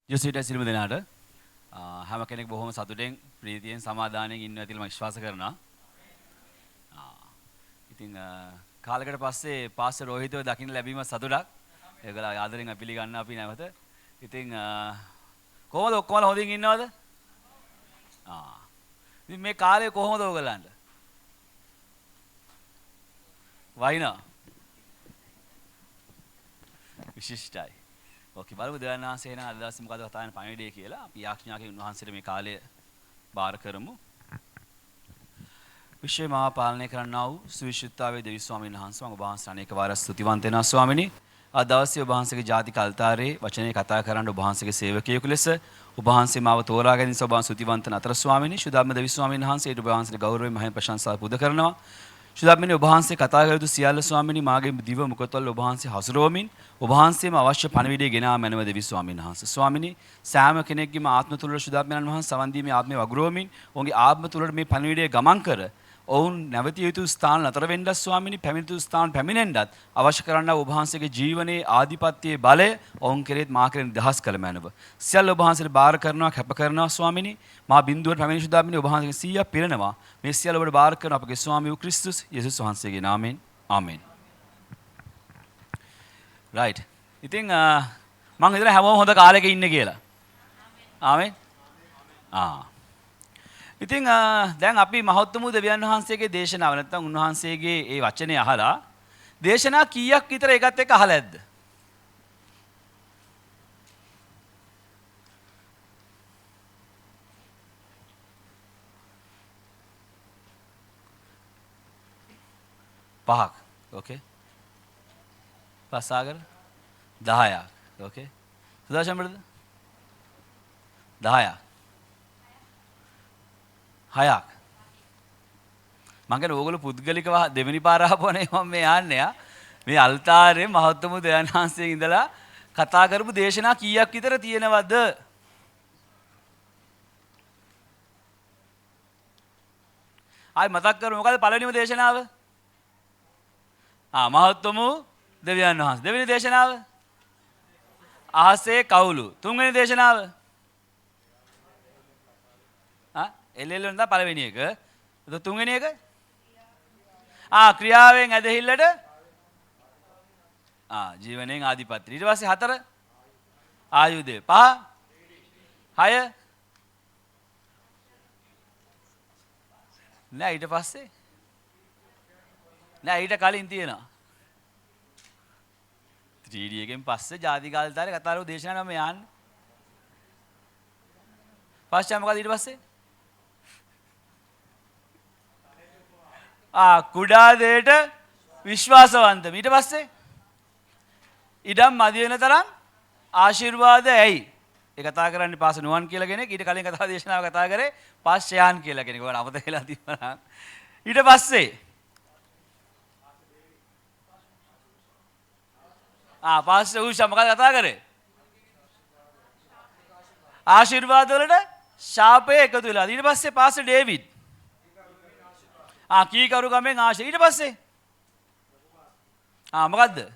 ජොසිට සිල්ම දෙනාට හැම කෙනෙක් බොහොම සතුටෙන් ප්‍රීතියෙන් සමාදානයෙන් ඉන්නවා කියලා මම විශ්වාස කරනවා. ඉතින් කාලයකට පස්සේ පාස්ටර් රෝහිතව දකින්න ලැබීම සතුටක්. ඒගොල්ලෝ ආදරෙන් පිළිගන්න අපි නැවත. ඉතින් කොහොමද ඔක්කොමලා හොඳින් ඉන්නවද? ඉතින් මේ කාලේ කොහොමද ඔයගලන්ට? වයින්නා. විශිෂ්ටයි. ඔකේ බලමු දෙවියන් වහන්සේ නේද අද දවසේ මොකද කතා කරන පණිවිඩය කියලා. අපි යාඥාකෙන් උන්වහන්සේට මේ කාලය බාර කරමු. විශ්වය මාව පාලනය කරන්නා වූ සුවිශුද්ධාවේ දෙවි ස්වාමීන් වහන්සේ මම ඔබ වහන්සේට අනේක වාරයක් ස්තුතිවන්ත වෙනවා ස්වාමිනී. අද දවසේ ඔබ වහන්සේගේ ජාතික අල්තාරේ වචනේ කතා කරන්න ඔබ වහන්සේගේ සේවකයෙකු ලෙස ඔබ වහන්සේ මාව තෝරා ගැනීම ඔබ වහන්සේ ස්තුතිවන්ත නතර ස්වාමිනී. ශුද්ධාත්ම දෙවි ස්වාමීන් වහන්සේට ඔබ වහන්සේට ගෞරවයෙන් මහිම ප්‍රශංසාව පුද කරනවා. ශුද්ධාත්මනේ ඔබ වහන්සේ කතා කළ යුතු සියල්ල ස්වාමිනී මාගේ දිව මුකතවල ඔබ වහන්සේ හසුරුවමින් ඔබ වහන්සේම අවශ්‍ය පණිවිඩය ගෙනා මැනව දෙවි ස්වාමීන් වහන්සේ. ස්වාමිනී සෑම කෙනෙක්ගේම ආත්ම තුල ශුද්ධාත්මයන් වහන්සේ සවන් දීමේ ආත්මය වගුරුවමින් ඔවුන්ගේ ආත්ම තුලට මේ පණිවිඩය ගමන් කර ඔවුන් නැවතිය යුතු ස්ථාන නතර වෙන්නත් ස්වාමිනී පැමිණ යුතු ස්ථාන පැමිණෙන්නත් අවශ්‍ය කරන්නා ඔබ වහන්සේගේ ජීවනයේ ආධිපත්‍යයේ බලය ඔවුන් කෙරෙහිත් මා කෙරෙහි නිදහස් කළ මැනව. සියල්ල ඔබ වහන්සේට බාර කරනවා කැප කරනවා ස්වාමිනී. මා බිඳුවට පැමිණ ශුද්ධාත්මනේ ඔබ වහන්සේගේ 100ක් පිරෙනවා. මේ සියල්ල ඔබට බාර කරන අපගේ ස්වාමී වූ ක්‍රිස්තුස් යේසුස් වහන්සේගේ නාමයෙන් ආමෙන්. රයිට්. ඉතින් මම හිතනවා හැමෝම හොඳ කාලයක ඉන්නේ කියලා. ආමෙන්. ඉතින් දැන් අපි මහත්තුමු දෙවියන් වහන්සේගේ දේශනාව නැත්නම් උන්වහන්සේගේ ඒ වචනේ අහලා දේශනා කීයක් විතර ඒකත් එක්ක අහලා ඇද්ද? පහක්. ඕකේ. පස්සාගර 10ක්. ඕකේ. සුදර්ශන බඩද? 10ක්. 6ක්. මම කියන්නේ ඕගොල්ලෝ පුද්ගලිකව දෙවෙනි පාර ආපුවනේ මම මේ යන්නේ මේ අල්තාරේ මහත්තුමු දෙවියන් වහන්සේ ඉඳලා කතා කරපු දේශනා කීයක් විතර තියෙනවද? ආයි මතක් කරමු මොකද පළවෙනිම දේශනාව? මහත්තුමු දෙවියන් වහන්සේ. දෙවෙනි දේශනාව? අහසේ කවුළු. තුන්වෙනි දේශනාව? එල්ලෙල්ල නේද පළවෙනි එක. එතකොට තුන්වෙනි එක? ක්‍රියාවෙන් ඇදහිල්ලට ජීවනයෙන් ආධිපත්‍ය. ඊට පස්සේ 4 ආයුධය. 5 6 නෑ ඊට පස්සේ නෑ ඊට කලින් තියෙනවා. 3D එකෙන් පස්සේ ජාතික අල්තාරේ කතා කරපු දේශනා නම් යන්නේ. පස්සේ මොකද ඊට පස්සේ? කුඩා දෙයට විශ්වාසවන්ත. ඊට පස්සේ ඉඩම් මදි වෙන තරම් ආශිර්වාද ඇයි? ඒ කතා කරන්නේ පාස නුවන් කියලා කෙනෙක්. ඊට කලින් කතා දේශනාව කතා කරේ පාස් ෂයාන් කියලා කෙනෙක්. ඔයාලා අමතක වෙලා තිබුණා. ඊට පස්සේ පාස් උෂා මොකද කතා කරේ? ආශිර්වාද වලට ශාපය එකතු වෙලා. ඊට පස්සේ පාස් ඩේවිඩ් කීකරු ගමෙන් ආශේ. ඊට පස්සේ මොකද්ද?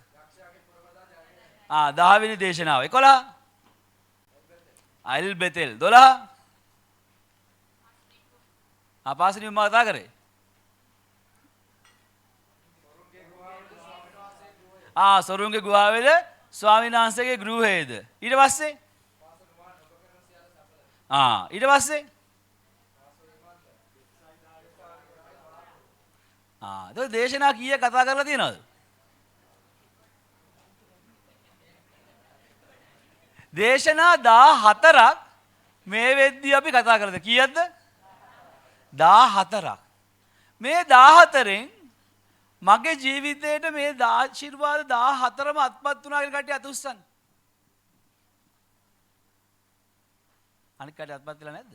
10 වෙනි දේශනාව 11 අයිල් බෙතෙල් 12 පාසනේ මම කතා කරේ. සොරුන්ගේ ගුහාවේද ස්වාමීන් වහන්සේගේ ගෘහයේද. ඊට පස්සේ ඊට පස්සේ ඒක දේශනා කීයක් කතා කරලා තියෙනවද? දේශනා 14ක් මේ වෙද්දී අපි කතා කරලා කීයක්ද? 14ක්. මේ 14න් මගේ ජීවිතේට මේ ආශිර්වාද 14ම අත්පත් වුණා කියලා කට්ටිය අත උස්සන්න. අනික කට්ටිය අත්පත් වෙලා නැද්ද?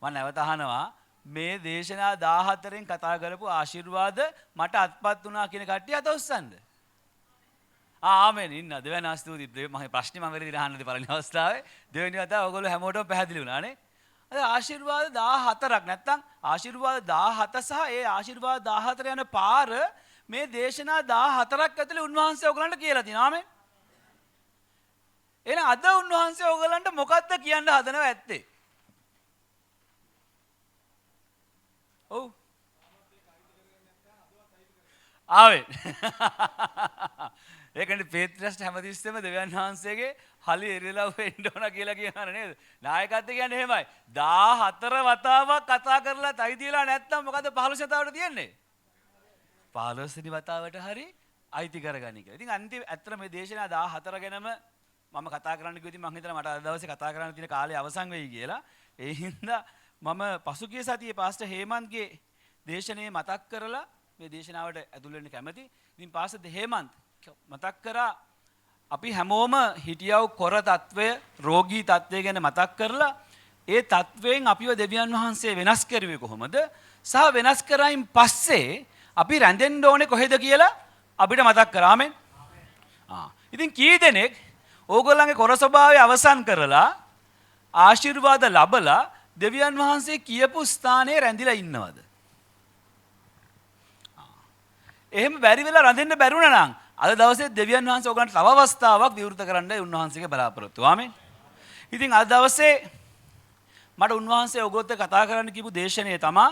මම නැවත අහනවා මේ දේශනා 14න් කතා කරපු ආශිර්වාද මට අත්පත් වුණා කියන කට්ටිය අත උස්සන්න. ආමෙන් ඉන්න දෙවන ස්තුතියි. මම ප්‍රශ්නේ මම වෙලදී අහන්නද පළවෙනි අවස්ථාවේ දෙවෙනි වතාව ඔයගොල්ලෝ හැමෝටම පැහැදිලි වුණානේ. අද ආශිර්වාද 14ක් නැත්තම් ආශිර්වාද 17 සහ ඒ ආශිර්වාද 14 යන පාර මේ දේශනා 14ක් ඇතුලේ උන්වහන්සේ ඔයගලන්ට කියලා තියෙනවා. ආමෙන්. එහෙනම් අද උන්වහන්සේ ඕගලන්ට මොකද්ද කියන්න හදනව ඇත්තේ? ඔව්. ආවෙන්. ඒකනේ පේත්‍රස්ට හැමතිස්සෙම දෙවියන් වහන්සේගේ හලි එරිලා වෙන්න ඕන කියලා කියනවා නේද? නායකත්වය කියන්නේ එහෙමයි. 14 වතාවක් කතා කරලා තයි තියලා නැත්නම් මොකද 15 වතාවට තියන්නේ? 15 වෙනි වතාවට හරි අයිති කරගන්න කියලා. ඉතින් අන්තිම ඇත්තට මේ දේශනා 14 ගැනම මම කතා කරන්න කිව්වා. ඉතින් මං හිතලා මට අද දවසේ කතා කරන්න තියෙන කාලය අවසන් වෙයි කියලා. ඒ හින්දා මම පසුගිය සතියේ පාස්ටර් හේමන්ත්ගේ දේශනාවේ මතක් කරලා මේ දේශනාවට ඇතුල් වෙන්න කැමති. ඉතින් පාස්ටර් හේමන්ත් මතක් කරා අපි හැමෝම හිටියව කොර තත්වය, රෝගී තත්වය ගැන මතක් කරලා ඒ තත්වයෙන් අපිව දෙවියන් වහන්සේ වෙනස් කරුවේ කොහොමද? සහ වෙනස් කරායින් පස්සේ අපි රැඳෙන්න ඕනේ කොහෙද කියලා අපිට මතක් කරා. ආමෙන්. ඉතින් කී දෙනෙක් ඕගොල්ලන්ගේ කොර ස්වභාවය අවසන් කරලා ආශිර්වාද ලැබලා දෙවියන් වහන්සේ කියපු ස්ථානයේ රැඳිලා ඉන්නවද? එහෙම බැරි වෙලා රැඳෙන්න බැරුණා නම් අද දවසේ දෙවියන් වහන්සේ ඔයගලන්ට තව අවස්ථාවක් විවෘත කරන්නයි උන්වහන්සේගේ බලාපොරොත්තු. ආමෙන්. ඉතින් අද දවසේ මට උන්වහන්සේ ඔයගොල්ලොත් කතා කරන්න කියපු දේශනාවේ තමා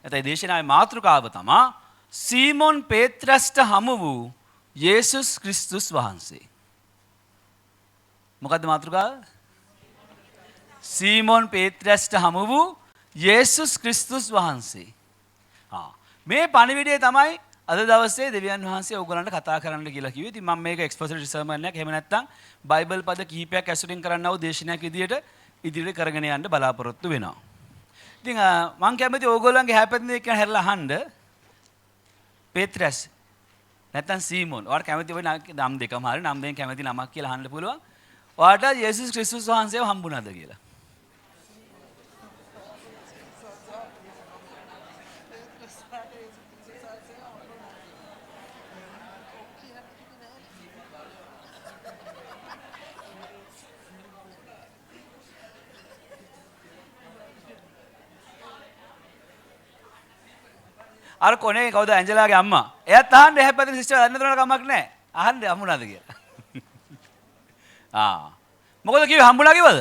නැත්නම් දේශනාවේ මාතෘකාව තමා සීමොන් පේත්‍රස්ට හමු වූ යේසුස් ක්‍රිස්තුස් වහන්සේ. මොකද්ද මාතෘකාව? සීමොන් පේත්‍රස්ට හමු වූ යේසුස් ක්‍රිස්තුස් වහන්සේ. මේ පණිවිඩය තමයි අද දවසේ දෙවියන් වහන්සේ ඕගලන්ට කතා කරන්න කියලා කිව්වේ. ඉතින් මම මේක එක්ස්පොසිටරි සර්මන් එකක් එහෙම නැත්නම් බයිබල් පද කිහිපයක් ඇසුරින් කරන්නව දේශනාවක් විදියට ඉදිරියට කරගෙන යන්න බලාපොරොත්තු වෙනවා. ඉතින් මම කැමති ඕගොල්ලන්ගේ හැපෙන එක හැරලා අහන්න. පේත්‍රස් නැත්නම් සීමොන්. ඔයාලට කැමති වෙයි නම් දෙකම හරි නම් දෙකෙන් කැමති නමක් කියලා අහන්න පුළුවන්. ඔයාලට යේසුස් ක්‍රිස්තුස් වහන්සේව හම්බුණාද කියලා? අර කොනේ කවුද ඇන්ජලාගේ අම්මා. එයාත් අහන්න එහා පැත්තේ සිස්ටර් අන්න දෙනවට කමක් නැහැ. අහන්න හම්බුණාද කියලා. මොකද කිව්වේ හම්බුණා කිව්වද?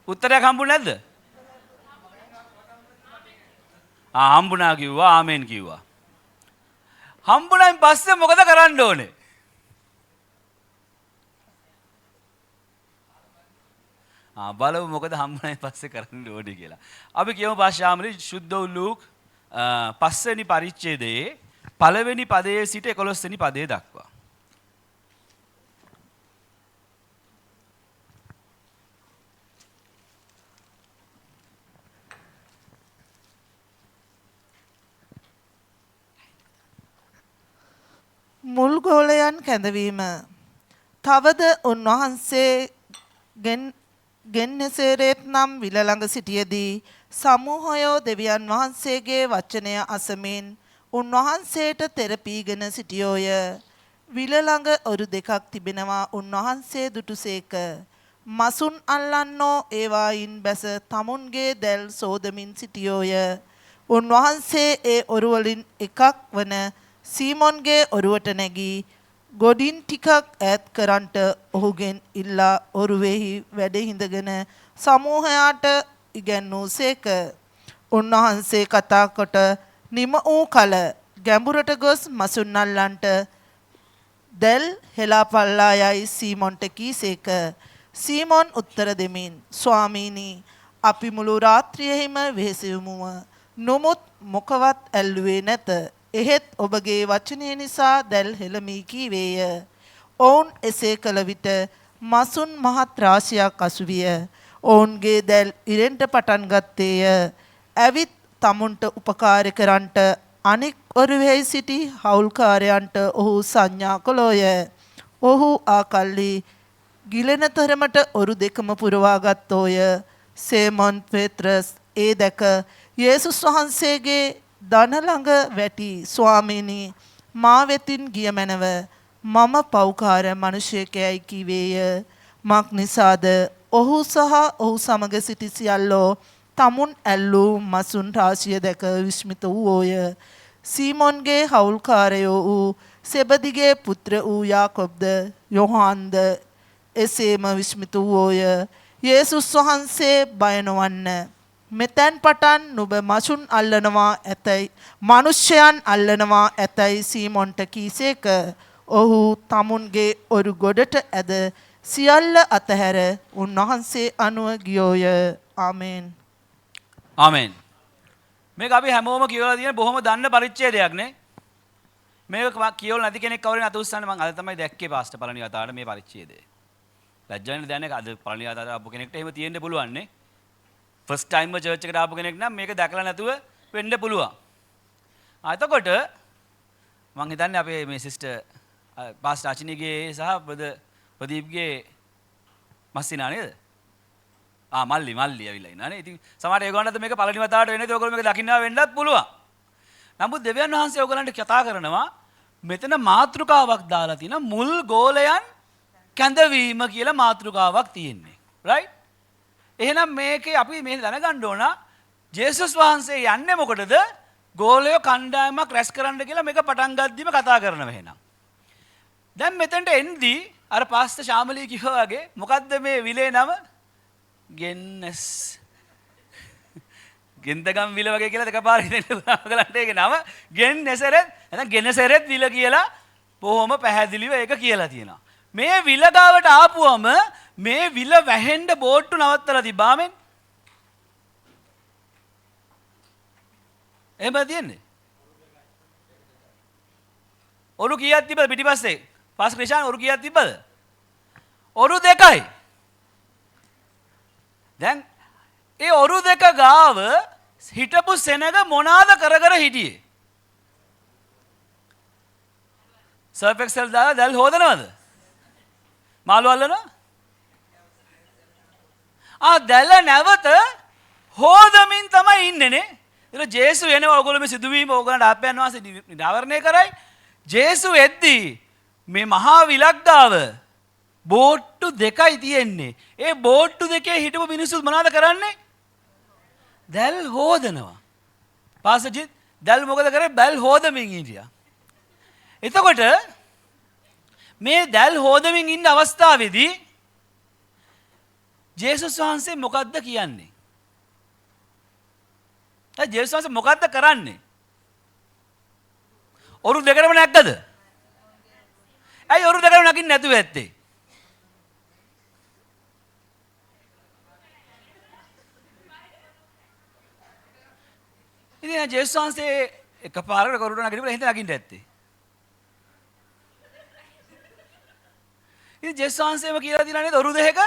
උත්තරයක් හම්බුනේ නැද්ද? හම්බුණා කිව්වා ආමෙන් කිව්වා. හම්බුණායින් පස්සේ මොකද කරන්න ඕනේ? බලමු මොකද හම්බුණායින් පස්සේ කරන්න ඕනේ කියලා. අපි කියමු පාෂාමලි සුද්ධ ලූක් 5 වෙනි පරිච්ඡේදයේ පළවෙනි පදයේ සිට 11 වෙනි පදයේ දක්වා. මුල් ගෝලයන් කැඳවීම. තවද උන්වහන්සේ ගෙන්නෙසරේත් නම් විල ළඟ සිටියේදී සමූහයෝ දෙවියන් වහන්සේගේ වචනය අසමින් උන්වහන්සේට තෙරපීගෙන සිටියෝය. විල ළඟ ඔරු දෙකක් තිබෙනවා උන්වහන්සේ දුටුසේක. මසුන් අල්ලන්නෝ ඒවායින් බැස තමුන්ගේ දැල් සෝදමින් සිටියෝය. උන්වහන්සේ ඒ ඔරුවලින් එකක් වන සීමොන්ගේ ඔරුවට නැගී ගොඩින් ටිකක් ඈත් කරන්ට ඔහුගෙන් ඉල්ලා ඔරුවෙහි වැඩ හිඳගෙන සමූහයාට ඉගැන්වූසේක. උන්වහන්සේ කතා කොට නිම වූ කල ගැඹුරට ගොස් මසුන් අල්ලන්ට දැල් හෙලාපල්ලා යයි සීමොන්ට කීසේක. සීමොන් උත්තර දෙමින් ස්වාමීනි අපි මුළු රාත්‍රියෙහිම වෙහෙසෙමුම නොමුත් මොකවත් ඇල්ලුවේ නැත. එහෙත් ඔබගේ වචනය නිසා දැල් හෙළමී කීවේය. ඔවුන් එසේ කළ විට මසුන් මහත් රාශියක් අසුවිය. ඔවුන්ගේ දැල් ඉරෙන්ට පටන් ගත්තේය. ඇවිත් තමුන්ට උපකාර කරන්ට අනෙක් ඔරුවෙහි සිටි හවුල්කාරයන්ට ඔහු සංඥා කළෝය. ඔහු ආකල්ලි ගිලෙන තරමට ඔරු දෙකම පුරවා ගත්තෝය. සේමොන් පේත්‍රස් ඒ දැක යේසුස් වහන්සේගේ දන ළඟ වැටි ස්වාමීනි මා වෙතින් ගිය මැනව මම පව්කාර මිනිසෙකයි කීවේය. මක් නිසාද ඔහු සහ ඔහු සමග සිටි සියල්ලෝ තමුන් ඇල්ලූ මසුන් රාශිය දැක විස්මිත වූෝය. සීමොන්ගේ හවුල්කාරයෝ වූ සෙබදිගේ පුත්‍ර වූ යාකොබ්ද යොහාන්ද එසේම විස්මිත වූෝය. යේසුස් වහන්සේ බය නොවන්න. මෙතැන් පටන් නුඹ මසුන් අල්ලනවා ඇතැයි මනුෂ්‍යයන් අල්ලනවා ඇතැයි සීමොන්ට කීසේක. ඔහු තමුන්ගේ ඔරු ගොඩට ඇද සියල්ල අතහැර උන්වහන්සේ අනුව ගියෝය. ආමේන්. ආමෙන්. මේක අපි හැමෝම කියවලා තියෙන බොහොම දන්න පරිච්ඡේදයක් නේ. මේක කියවලා නැති කෙනෙක් කවුරුන් අත උස්සන්න මම අද තමයි දැක්කේ පාස්ටර් පළණි කතාවට මේ පරිච්ඡේදය. ලැජ්ජාවෙන් දැනන්නේ අද පළණි කතාවට ආපු කෙනෙක්ට එහෙම තියෙන්න පුළුවන් නේ. ෆස්ට් ටයිම් චර්ච් එකට ආපු කෙනෙක් නම් මේක දැකලා නැතුව වෙන්න පුළුවන්. එතකොට මම හිතන්නේ අපේ මේ සිස්ටර් පාස්ටර් අචිනිගේ සහ ප්‍රදීප්ගේ මස්සිනා නේද? මල්ලි ඇවිල්ලා ඉන්නනේ. ඉතින් සමහර ඒගොල්ලන්ට මේක පළවෙනි වතාවට වෙන්නේ ඒගොල්ලෝ මේක දකින්නවා වෙන්නත් පුළුවන්. නමුත් දෙවියන් වහන්සේ ඕගොල්ලන්ට කතා කරනවා මෙතන මාතෘකාවක් දාලා තියෙන මුල් ගෝලයන් කැඳවීම කියලා මාතෘකාවක් තියෙන්නේ. right? එහෙනම් මේකේ අපි මේ දැනගන්න ඕන ජේසුස් වහන්සේ යන්නේ මොකටද? ගෝලයෝ කණ්ඩායමක් රැස් කරන්න කියලා මේක පටන් ගද්දිම කතා කරනවා එහෙනම්. දැන් මෙතනට එන්දී අර පාස්ටර් ශාමලී කිව්වා වගේ මොකද්ද මේ විලේ නම? ගෙන්නස් ගෙන්දගම් විල වගේ කියලා දෙකපාර හිතෙන්න ඔයගලන්ට ඒකේ නම ගෙන්නසරෙත් නැත්නම් ගෙනසරෙත් විල කියලා බොහොම පැහැදිලිව ඒක කියලා තියෙනවා. මේ විල ගාවට ආපුවම මේ විල වැහෙන්න බෝට්ටු නවත්තලා තිබාමෙන්. එහෙම තියන්නේ. ඔරු කීයක් තිබ්බද පිටිපස්සේ? පාස් ක්‍රිෂාන් ඔරු කීයක් තිබ්බද? ඔරු 2යි. දැන් ඒ ඔරු 2 ගාව හිටපු සෙනග මොනාද කර හිටියේ? සර්ෆ් එක්සල් දාලා දැල් හොදනවද? මාළු අල්ලනවා? දැල්ල නැවත හොදමින් තමයි ඉන්නේ නේ. ඒක ජේසු එනවා ඔයගොල්ලෝ මේ සිදුවීම ඕගලන්ට ආපයන් වාසේ නිරාවරණය කරයි. ජේසු එද්දී මේ මහා විලක්දාව බෝට්ටු 2යි තියෙන්නේ. ඒ බෝට්ටු 2 හිටපු මිනිස්සු මොනවද කරන්නේ? දැල් හොදනවා. පාසජිත් දැල් මොකද කරේ? බැල් හොදමින් හිටියා. එතකොට මේ දැල් හොදමින් ඉන්න අවස්ථාවේදී ජේසුස් වහන්සේ මොකද්ද කියන්නේ? ජේසුස් වහන්සේ මොකද්ද කරන්නේ? ඔරු 2ටම නැග්ගද? ඇයි ඔරු 2ටම නගින්න නැතුව ඇත්තේ? ඉතින් ජේසුස් වහන්සේ එකපාරකට කරුණ නගිනකොට එහෙනම් නගින්න ඇත්තේ. ඉතින් ජේසුස් වහන්සේම කියලා දිනා නේද ඔරු 2ක?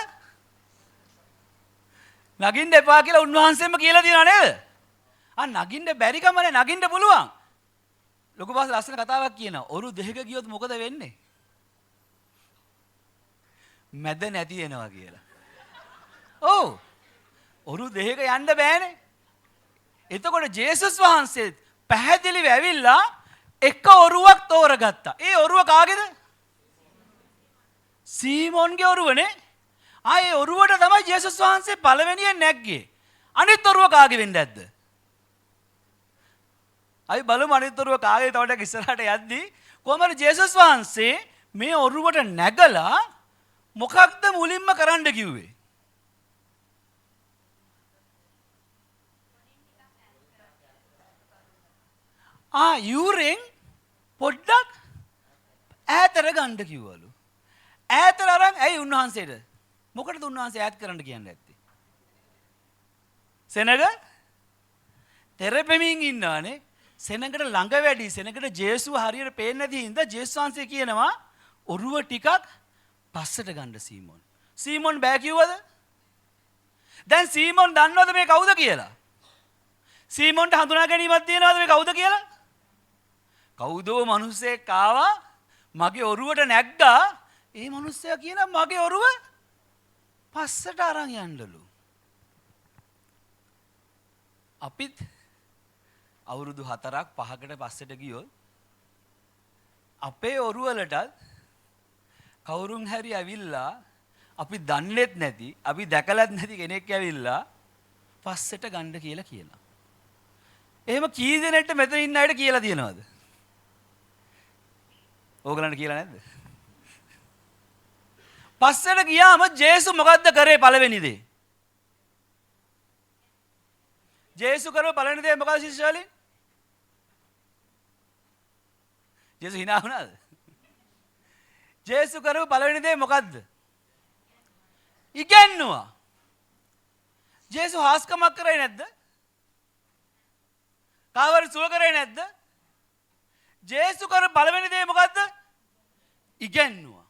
නගින්න එපා කියලා උන්වහන්සේම කියලා දිනා නේද? නගින්න බැරි කමනේ නගින්න පුළුවන්. ලොකු පාස ලස්සන කතාවක් කියනවා. ඔරු 2ක ගියොත් මොකද වෙන්නේ? මැද නැති වෙනවා කියලා. ඔව්. ඔරු 2ක යන්න බෑනේ. එතකොට ජේසුස් වහන්සේ පැහැදිලිව ඇවිල්ලා එක ඔරුවක් තෝරගත්තා. ඒ ඔරුව කාගේද? සීමොන්ගේ ඔරුවනේ. ඒ ඔරුවට තමයි ජේසුස් වහන්සේ පළවෙනියෙන් නැග්ගේ. අනිත් ඔරුව කාගේ වෙන්නේ නැද්ද? අයි බලමු අනිත් ඔරුව කාගේ තවටක් ඉස්සරහට යද්දී කොහමද ජේසුස් වහන්සේ මේ ඔරුවට නැගලා මොකක්ද මුලින්ම කරන්න කිව්වේ? යූරෙන් පොඩ්ඩක් ඈතට ගන්න කිව්වලු. ඈතට අරන් ඇයි උන්වහන්සේට? මොකටද උන්වහන්සේ ඈත් කරන්න කියන්නේ නැත්තේ? සෙනග තෙරපෙමින් ඉන්නවනේ. සෙනඟට ළඟ වැඩි. සෙනඟට ජේසුව හරියට පේන්නේ නැති හින්දා ජේසුස් වහන්සේ කියනවා ඔරුව ටිකක් පස්සට ගන්න සීමොන්. සීමොන් බෑ කිව්වද? දැන් සීමොන් දන්නවද මේ කවුද කියලා? සීමොන්ට හඳුනා ගැනීමක් තියෙනවද මේ කවුද කියලා? කවුදෝ මිනිස්සෙක් ආවා මගේ ඔරුවට නැග්ගා. ඒ මිනිස්සයා කියනවා මගේ ඔරුව පස්සට අරන් යන්නලු. අපිත් අවුරුදු 4ක් 5කට පස්සට ගියොත් අපේ ඔරුවලටත් කවුරුන් හරි ඇවිල්ලා අපි දන්නේත් නැති අපි දැකලත් නැති කෙනෙක් ඇවිල්ලා පස්සට ගන්න කියලා කියනවා. එහෙම කී දෙනෙක්ට මෙතන ඉන්න අයට කියලා තියෙනවද? ඕගලන්ට කියලා නැද්ද? පස්සට ගියාම ජේසු මොකද්ද කරේ පළවෙනි දේ? ජේසු කරව පළවෙනි දේ මොකද ශිෂ්‍යයලි? ජේසු hina වුණාද? ජේසු කරව පළවෙනි දේ මොකද්ද? ඉගැන්නුවා. ජේසු හාස්කමක් කරේ නැද්ද? කාවර සුව කරේ නැද්ද? ජේසු කර පළවෙනි දේ මොකද්ද? ඉගැන්නුවා.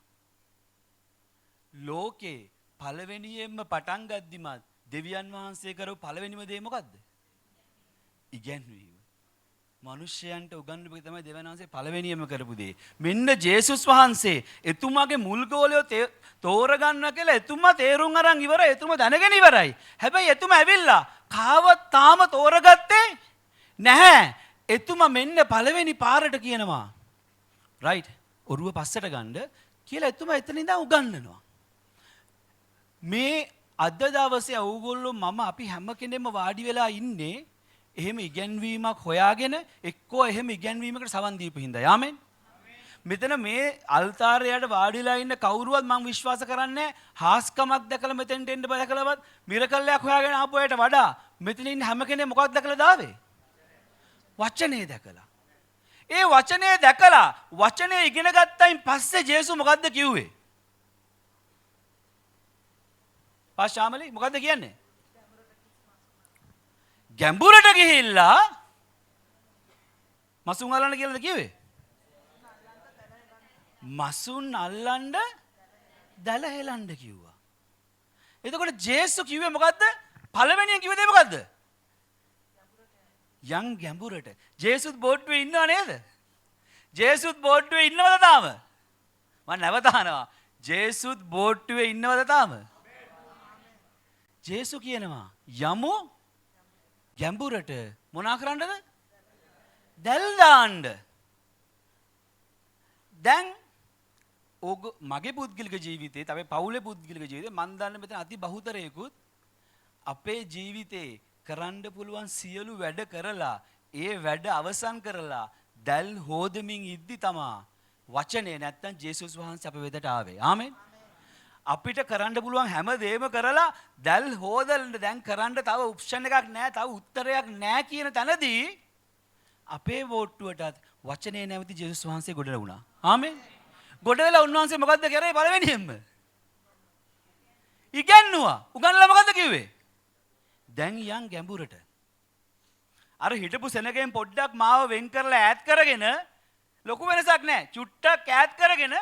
ලෝකේ පළවෙනියෙන්ම පටන් ගද්දිමත් දෙවියන් වහන්සේ කරව පළවෙනිම දේ මොකද්ද? ඉගැන්වීම. මනුෂ්‍යයන්ට උගන්වපු එක තමයි දෙවියන් වහන්සේ පළවෙනියෙන්ම කරපු දේ. මෙන්න ජේසුස් වහන්සේ එතුමාගේ මුල් ගෝලියෝ තෝරගන්න කියලා එතුමා තේරුම් අරන් ඉවරයි. එතුමා දැනගෙන ඉවරයි. හැබැයි එතුමා ඇවිල්ලා කාවත් තාම තෝරගත්තේ නැහැ. එතුමා මෙන්න පළවෙනි පාරට කියනවා. රයිට්. ඔරුව පස්සට ගන්න කියලා එතුමා එතන ඉඳන් උගන්වනවා. මේ අද දවසේ ඕගොල්ලෝ මම අපි හැම කෙනෙක්ම වාඩි වෙලා ඉන්නේ එහෙම ඉගැන්වීමක් හොයාගෙන එක්කෝ එහෙම ඉගැන්වීමකට සවන් දීපු හින්දා. ආමෙන්. මෙතන මේ අල්තාරයට වාඩිලා ඉන්න කවුරුවත් මම විශ්වාස කරන්නේ හාස්කමක් දැකලා මෙතෙන්ට එන්න බය දැකලවත් මිරකල් එකක් හොයාගෙන ආපු අයට වඩා මෙතන ඉන්න හැම කෙනෙක් මොකක්ද දැකලා දාවේ? වචනේ දැකලා. ඒ වචනේ දැකලා වචනේ ඉගෙන ගත්තයින් පස්සේ ජේසු මොකද්ද කිව්වේ? පාෂාමලි මොකද්ද කියන්නේ? ගැඹුරට ගිහිල්ලා මසුන් අල්ලන්න කියලාද කිව්වේ? මසුන් අල්ලන්න දැල හෙලන්න කිව්වා. එතකොට ජේසු කිව්වේ මොකද්ද? පළවෙනියෙන් කිව්ව දේ මොකද්ද? යම් ගැඹුරට. ජේසුත් බෝට්ටුවේ ඉන්නව නේද? ජේසුත් බෝට්ටුවේ ඉන්නවද තාම? මම නැවත අහනවා. ජේසුත් බෝට්ටුවේ ඉන්නවද තාම? ජේසු කියනවා යමු ගැඹුරට මොනා කරන්නද? දැල් දාන්න. දැන් ඕක මගේ පුද්ගලික ජීවිතේ, තමයි පවුලේ පුද්ගලික ජීවිතේ මම දන්න මෙතන අති බහුතරයකුත් අපේ ජීවිතේ කරන්න පුළුවන් සියලු වැඩ කරලා ඒ වැඩ අවසන් කරලා දැල් හොදමින් ඉද්දි තමා වචනේ නැත්තම් ජේසුස් වහන්සේ අප වෙතට ආවේ. ආමෙන්. අපිට කරන්න පුළුවන් හැම දෙයක්ම කරලා දැල් හොදන්න දැන් කරන්න තව ඔප්ෂන් එකක් නැහැ, තව උත්තරයක් නැහැ කියන තැනදී අපේ වෝට්ටුවටත් වචනේ නැවති ජේසුස් වහන්සේ ගොඩ වුණා. ආමෙන්. ගොඩ වෙලා උන්වහන්සේ මොකද්ද කරේ පළවෙනියෙන්ම? ඉගැන්නුවා. උගන්ලා මොකද්ද කිව්වේ? දැන් යන් ගැඹුරට. අර හිටපු සෙනගෙන් පොඩ්ඩක් මාව වෙන් කරලා ඈත් කරගෙන ලොකු වෙනසක් නැහැ. චුට්ටක් ඈත් කරගෙන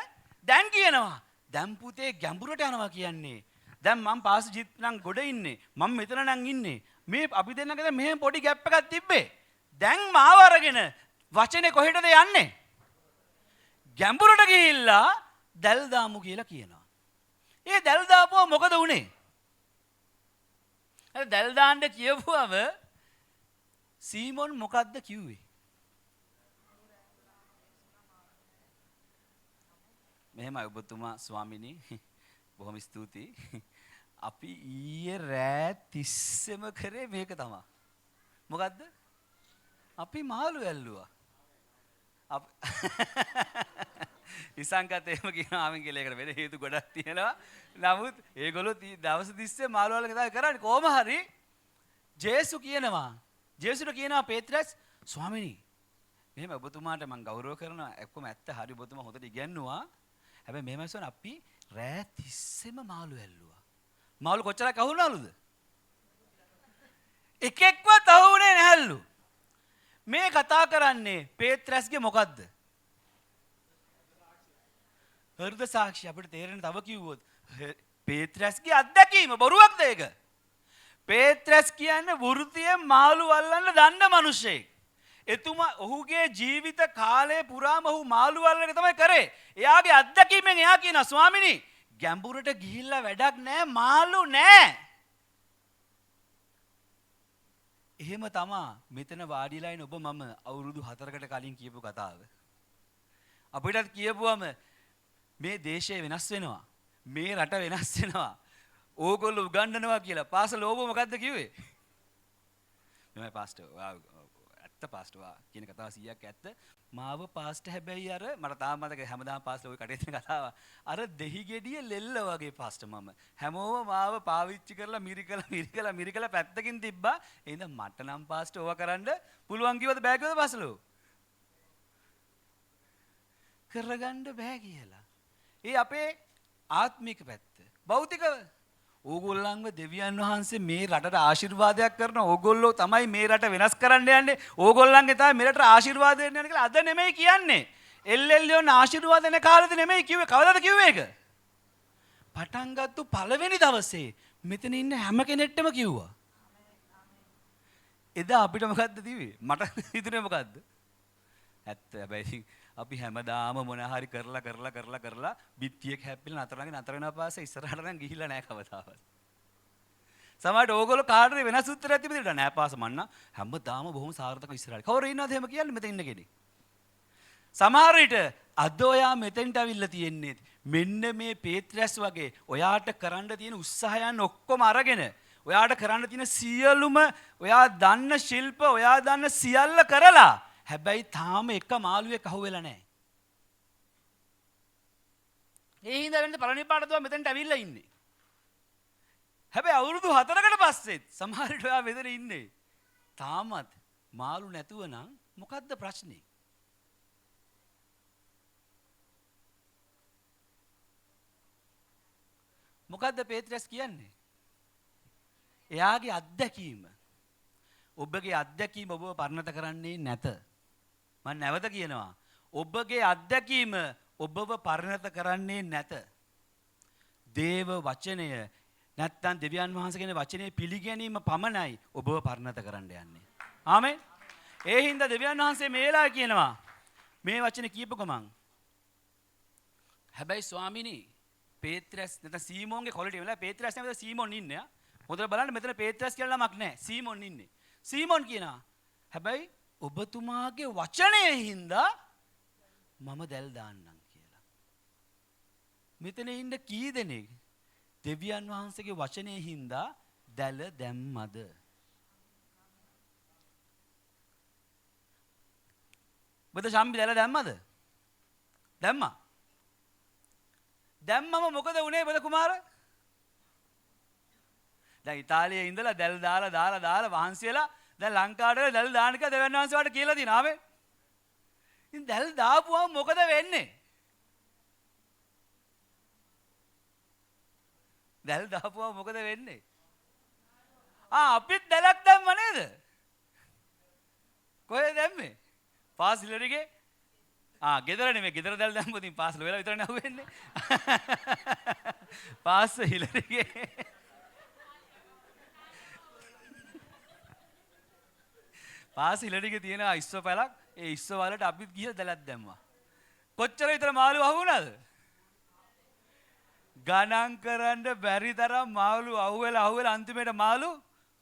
දැන් කියනවා. දැන් පුතේ ගැඹුරට යනවා කියන්නේ. දැන් මම පාස් ජිත් නම් ගොඩ ඉන්නේ. මම මෙතන නම් ඉන්නේ. මේ අපි දෙන්නගේ දැන් මෙහෙම පොඩි ગેප් එකක් තිබ්බේ. දැන් මාව අරගෙන වචනේ කොහෙටද යන්නේ? ගැඹුරට ගිහිල්ලා දැල් දාමු කියලා කියනවා. ඒ දැල් දාපුවා මොකද උනේ? අර දැල් දාන්න කියපුවම සීමොන් මොකද්ද කිව්වේ? මෙහෙමයි ඔබතුමා ස්වාමිනී බොහොම ස්තුතියි. අපි ඊයේ රෑ තිස්සෙම කරේ මේක තමයි. මොකද්ද? අපි මාළු ඇල්ලුවා. ඉසංකත් එහෙම කියනවා ආවෙන් කියලා ඒකට වෙන හේතු ගොඩක් තියෙනවා. නමුත් ඒගොල්ලෝ දවස් 30 මාළු වල කතා කරන්නේ කොහොම හරි ජේසු කියනවා. ජේසුට කියනවා පේත්‍රස් ස්වාමිනී මෙහෙම ඔබතුමාට මම ගෞරව කරනවා. එක්කම ඇත්ත හරි ඔබතුමා හොඳට ඉගැන්නුවා. හැබැයි මෙහෙමයි සෝන අපි රෑ 30ෙම මාළු ඇල්ලුවා. මාළු කොච්චරක් අහුණාලුද? එකෙක්වත් අහුුනේ නැහැලු. මේ කතා කරන්නේ පේත්‍රස්ගේ මොකද්ද? හෘද සාක්ෂි. අපිට තේරෙන තව කිව්වොත් පේත්‍රස්ගේ අත්දැකීම බොරුවක්ද ඒක? පේත්‍රස් කියන්නේ වෘතියෙන් මාළු අල්ලන්න දන්න මිනිහෙක්. එතුමා ඔහුගේ ජීවිත කාලය පුරාම ඔහු මාළු අල්ලන එක තමයි කරේ. එයාගේ අත්දැකීමෙන් එයා කියනවා ස්වාමිනී ගැඹුරට ගිහිල්ලා වැඩක් නැහැ මාළු නැහැ. එහෙම තමා මෙතන වාඩිලා ඉන්න ඔබ මම අවුරුදු 4කට කලින් කියපු කතාව. අපිටත් කියපුවම මේ දේශය වෙනස් වෙනවා. මේ රට වෙනස් වෙනවා. ඕගොල්ලෝ උගන්වනවා කියලා. පාසල ඕබ මොකද්ද කිව්වේ? මෙමය පාස්ටර්. ඇත්ත ඇත්ත පාස්ට්වා කියන කතාව 100ක් ඇත්ත. මාව පාස්ට් හැබැයි අර මට තාම මතක හැමදාම පාස්ට් ඔය කටේ තියෙන කතාව. අර දෙහි ගෙඩිය ලෙල්ල වගේ පාස්ට් මම. හැමෝම මාව පාවිච්චි කරලා මිරිකලා පැත්තකින් තිබ්බා. එහෙනම් මට නම් පාස්ට් ඕවා කරන්න පුළුවන් කිව්වද බෑ කිව්වද පාස්ලෝ? කරගන්න බෑ කියලා. ඒ අපේ ආත්මික පැත්ත. භෞතිකව ඕගොල්ලන්ව දෙවියන් වහන්සේ මේ රටට ආශිර්වාදයක් කරන ඕගොල්ලෝ තමයි මේ රට වෙනස් කරන්න යන්නේ. ඕගොල්ලන්ගේ තමයි මේ රටට ආශිර්වාද දෙන්න යන්නේ කියලා අද නෙමෙයි කියන්නේ. එල්එල්ලියෝන් ආශිර්වාද දෙන කාලෙද නෙමෙයි කිව්වේ. කවදාද කිව්වේ ඒක? පටන් ගත්තු පළවෙනි දවසේ මෙතන ඉන්න හැම කෙනෙක්ටම කිව්වා. එදා අපිට මොකද්ද තිබ්බේ? මට හිතුනේ මොකද්ද? ඇත්ත හැබැයි අපි හැමදාම මොන හරි කරලා බිත්තියක් හැප්පිලා නතර වෙනවා පාස්සේ ඉස්සරහට නම් ගිහිල්ලා නැහැ කවදාවත්. සමහරට ඕගොල්ලෝ කාටරි වෙනස් උත්තරයක් තිබෙද නෑ පාස මන්න හැමදාම බොහොම සාර්ථක ඉස්සරහට. කවුරු ඉන්නවද එහෙම කියන්නේ මෙතන ඉන්න කෙනෙක්? සමහර විට අද ඔයා මෙතෙන්ට අවිල්ලා තියෙන්නේ මෙන්න මේ පේත්‍රස් වගේ ඔයාට කරන්න තියෙන උත්සාහයන් ඔක්කොම අරගෙන ඔයාට කරන්න තියෙන සියලුම ඔයා දන්න ශිල්ප ඔයා දන්න සියල්ල කරලා හැබැයි තාම එක මාළුවෙක් අහුවෙලා නැහැ. ඒ හින්දා වෙන්නේ පළවෙනි පාඩතුව මෙතෙන්ට ඇවිල්ලා ඉන්නේ. හැබැයි අවුරුදු 4කට පස්සෙත් සමහර විට ඔයා මෙතන ඉන්නේ. තාමත් මාළු නැතුව නම් මොකද්ද ප්‍රශ්නේ? මොකද්ද පේත්‍රස් කියන්නේ? එයාගේ අත්දැකීම. ඔබගේ අත්දැකීම ඔබව පරිණත කරන්නේ නැත. මම නැවත කියනවා. ඔබගේ අත්දැකීම ඔබව පරිණත කරන්නේ නැත. දේව වචනය නැත්තම් දෙවියන් වහන්සේගේ වචනේ පිළිගැනීම පමණයි ඔබව පරිණත කරන්න යන්නේ. ආමෙන්. ඒ හින්දා දෙවියන් වහන්සේ මේලා කියනවා මේ වචනේ කියපු ගමන් හැබැයි ස්වාමිනී පේත්‍රස් නැත්නම් සීමෝන්ගේ ක්වොලිටි වෙලා පේත්‍රස් නෙමෙයි සීමෝන් ඉන්නේ. හොඳට බලන්න මෙතන පේත්‍රස් කියලා නමක් නැහැ. සීමෝන් ඉන්නේ. සීමෝන් කියනවා හැබැයි ඔබතුමාගේ වචනයේ හින්දා මම දැල් දාන්නම් කියලා. මෙතන ඉන්න කී දෙනෙක් දෙවියන් වහන්සේගේ වචනයේ හින්දා දැල දැම්මද? ඔබද ශම්බි දැල දැම්මද? දැම්මා. දැම්මම මොකද වුනේ බද කුමාර? දැන් ඉතාලියේ ඉඳලා දැල් දාලා වහන්සියලා දැන් ලංකාවට දැල් දාන්න කියලා දෙවියන් වහන්සේ වාට කියලා දිනා ආවේ. ඉතින් දැල් දාපුවම මොකද වෙන්නේ? දැල් දාපුවම මොකද වෙන්නේ? අපිත් දැලක් දැම්ම නේද? කොහෙද දැම්මේ? පාසිලරිගේ ගෙදර නෙමෙයි ගෙදර දැල් දැම්මොත් ඉතින් පාසල වෙලා විතරනේ අහුවෙන්නේ. පාස හිලරිගේ පාස හිලරිගේ තියෙන ඉස්ව පැලක් ඒ ඉස්ව වලට අපිත් ගිහලා දැලක් දැම්මා. කොච්චර විතර මාළු අහුවුණාද? ගණන් කරන්න බැරි තරම් මාළු අහුවෙලා අන්තිමේට මාළු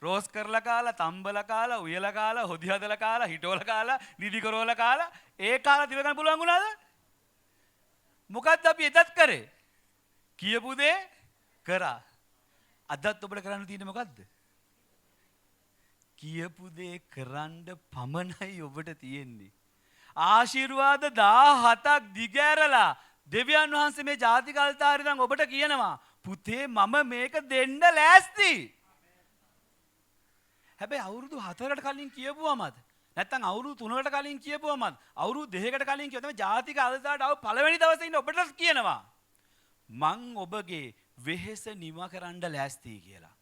රෝස් කරලා කාලා, තම්බලා කාලා, උයලා කාලා, හොදි හදලා කාලා, හිටවලා කාලා, නිදි කරවලා කාලා ඒ කාලා දිව ගන්න පුළුවන් වුණාද? මොකද්ද අපි එදත් කරේ? කියපු දේ කරා. අදත් ඔබට කරන්න තියෙන්නේ මොකද්ද? කියපු දේ කරන්න පමණයි ඔබට තියෙන්නේ. ආශිර්වාද 17ක් දිගෑරලා දෙවියන් වහන්සේ මේ ජාතික අල්තාරේ දැන් ඔබට කියනවා පුතේ මම මේක දෙන්න ලෑස්ති. හැබැයි අවුරුදු 4කට කලින් කියපුවමද නැත්නම් අවුරුදු 3කට කලින් කියපුවමද අවුරුදු 2කට කලින් කියව තමයි ජාතික අල්තාරට ආව පළවෙනි දවසේ ඉන්න ඔබට කියනවා මං ඔබගේ වෙහෙස නිම කරන්න ලෑස්ති කියලා.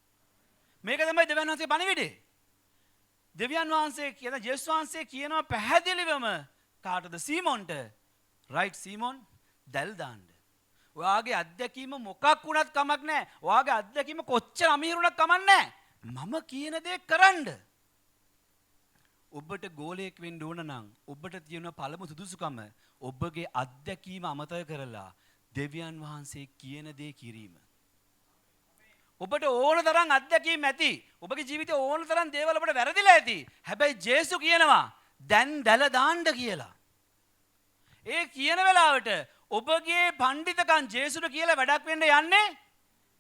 මේක තමයි දෙවියන් වහන්සේ පණිවිඩේ. දෙවියන් වහන්සේ කියන ජේසුස් වහන්සේ කියනවා පැහැදිලිවම කාටද? සීමොන්ට. රයිට් සීමොන් දැල් දාන්න. ඔයාගේ අත්දැකීම මොකක් වුණත් කමක් නැහැ. ඔයාගේ අත්දැකීම කොච්චර අමීරුණක් කමක් නැහැ. මම කියන දේ කරන්න. ඔබට ගෝලයක් වෙන්න ඕන නම් ඔබට තියෙන පළමු සුදුසුකම ඔබගේ අත්දැකීම අමතක කරලා දෙවියන් වහන්සේ කියන දේ කිරීම. ඔබට ඕන තරම් අත්දැකීම් ඇති. ඔබගේ ජීවිතේ ඕන තරම් දේවල් ඔබට වැරදිලා ඇති. හැබැයි ජේසුස් කියනවා දැන් දැල දාන්න කියලා. ඒ කියන වෙලාවට ඔබගේ පඬිතකම් ජේසුට කියලා වැඩක් වෙන්න යන්නේ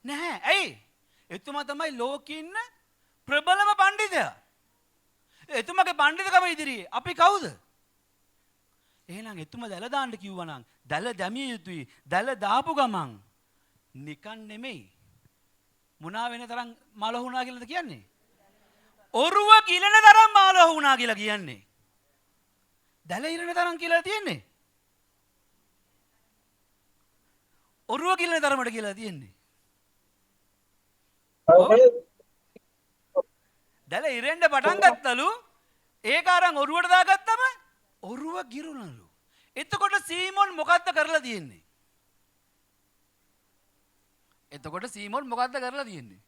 නැහැ. ඇයි? එතුමා තමයි ලෝකේ ඉන්න ප්‍රබලම පඬිතයා. එතුමගේ පඬිතුකම ඉදිරියේ අපි කවුද? එහෙනම් එතුම දැල දාන්න කිව්වනම් දැල දැමිය යුතුයි. දැල දාපු ගමන් නිකන් නෙමෙයි. මුණා වෙන තරම් මාළු වුණා කියලාද කියන්නේ? ඔරුව කිලන තරම් මාළු වුණා කියලා කියන්නේ. දැල ඉරන තරම් කියලා තියෙන්නේ. ඔරුව කිලන තරමට කියලා තියෙන්නේ. දැල ඉරෙන්න පටන් ගත්තලු. ඒක අරන් ඔරුවට දාගත්තම ඔරුව ගිරුණලු. එතකොට සීමොන් මොකද්ද කරලා තියෙන්නේ? එතකොට සීමොන් මොකද්ද කරලා තියෙන්නේ?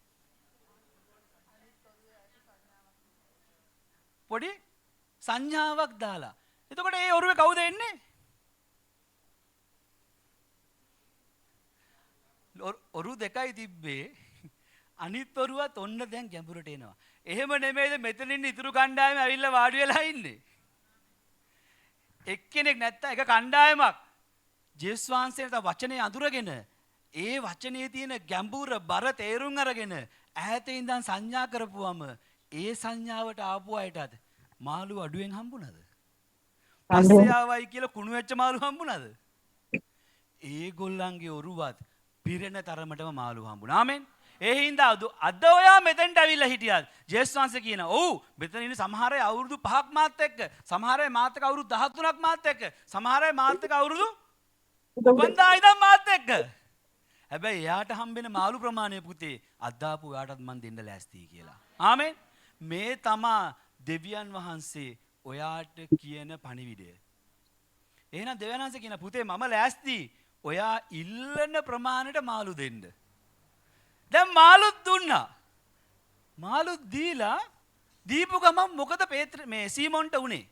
පොඩි සංඥාවක් දාලා. එතකොට ඒ ඔරුවේ කවුද එන්නේ? ඔරු දෙකයි තිබ්බේ. අනිත් ඔරුවත් ඔන්න දැන් ගැඹුරට එනවා. එහෙම නෙමෙයිද මෙතනින් ඉතුරු කණ්ඩායම ඇවිල්ලා වාඩි වෙලා ඉන්නේ? එක්කෙනෙක් නැත්තම් එක කණ්ඩායමක් ජේසුස් වහන්සේට වචනේ අඳුරගෙන ඒ වචනේ තියෙන ගැඹුර බර තේරුම් අරගෙන ඈත ඉඳන් සංඥා කරපුවම ඒ සංඥාවට ආපු අයටත් මාළු අඩුවෙන් හම්බුණාද? පස්සේ ආවයි කියලා කුණු වෙච්ච මාළු හම්බුණාද? ඒගොල්ලන්ගේ ඔරුවත් පිරෙන තරමටම මාළු හම්බුණා. ආමෙන්. ඒ හින්දා අද ඔයා මෙතෙන්ට ඇවිල්ලා හිටියත් ජේසුස් වහන්සේ කියන ඔව් මෙතන ඉන්න සමහර අය අවුරුදු 5ක් මාත් එක්ක, සමහර අය මාත් එක්ක අවුරුදු 13ක් මාත් එක්ක, සමහර අය මාත් එක්ක අවුරුදු 5000 ඉඳන් මාත් එක්ක. හැබැයි එයාට හම්බෙන මාළු ප්‍රමාණය පුතේ අද්දාපු එයාටත් මන් දෙන්න ලෑස්තියි කියලා. ආමෙන්. මේ තමා දෙවියන් වහන්සේ ඔයාට කියන පණිවිඩය. එහෙනම් දෙවියන් වහන්සේ කියන පුතේ මම ලෑස්ති ඔයා ඉල්ලන ප්‍රමාණයට මාළු දෙන්න. දැන් මාළුත් දුන්නා. මාළුත් දීලා දීපු ගමන් මොකද මේ සීමොන්ට උනේ?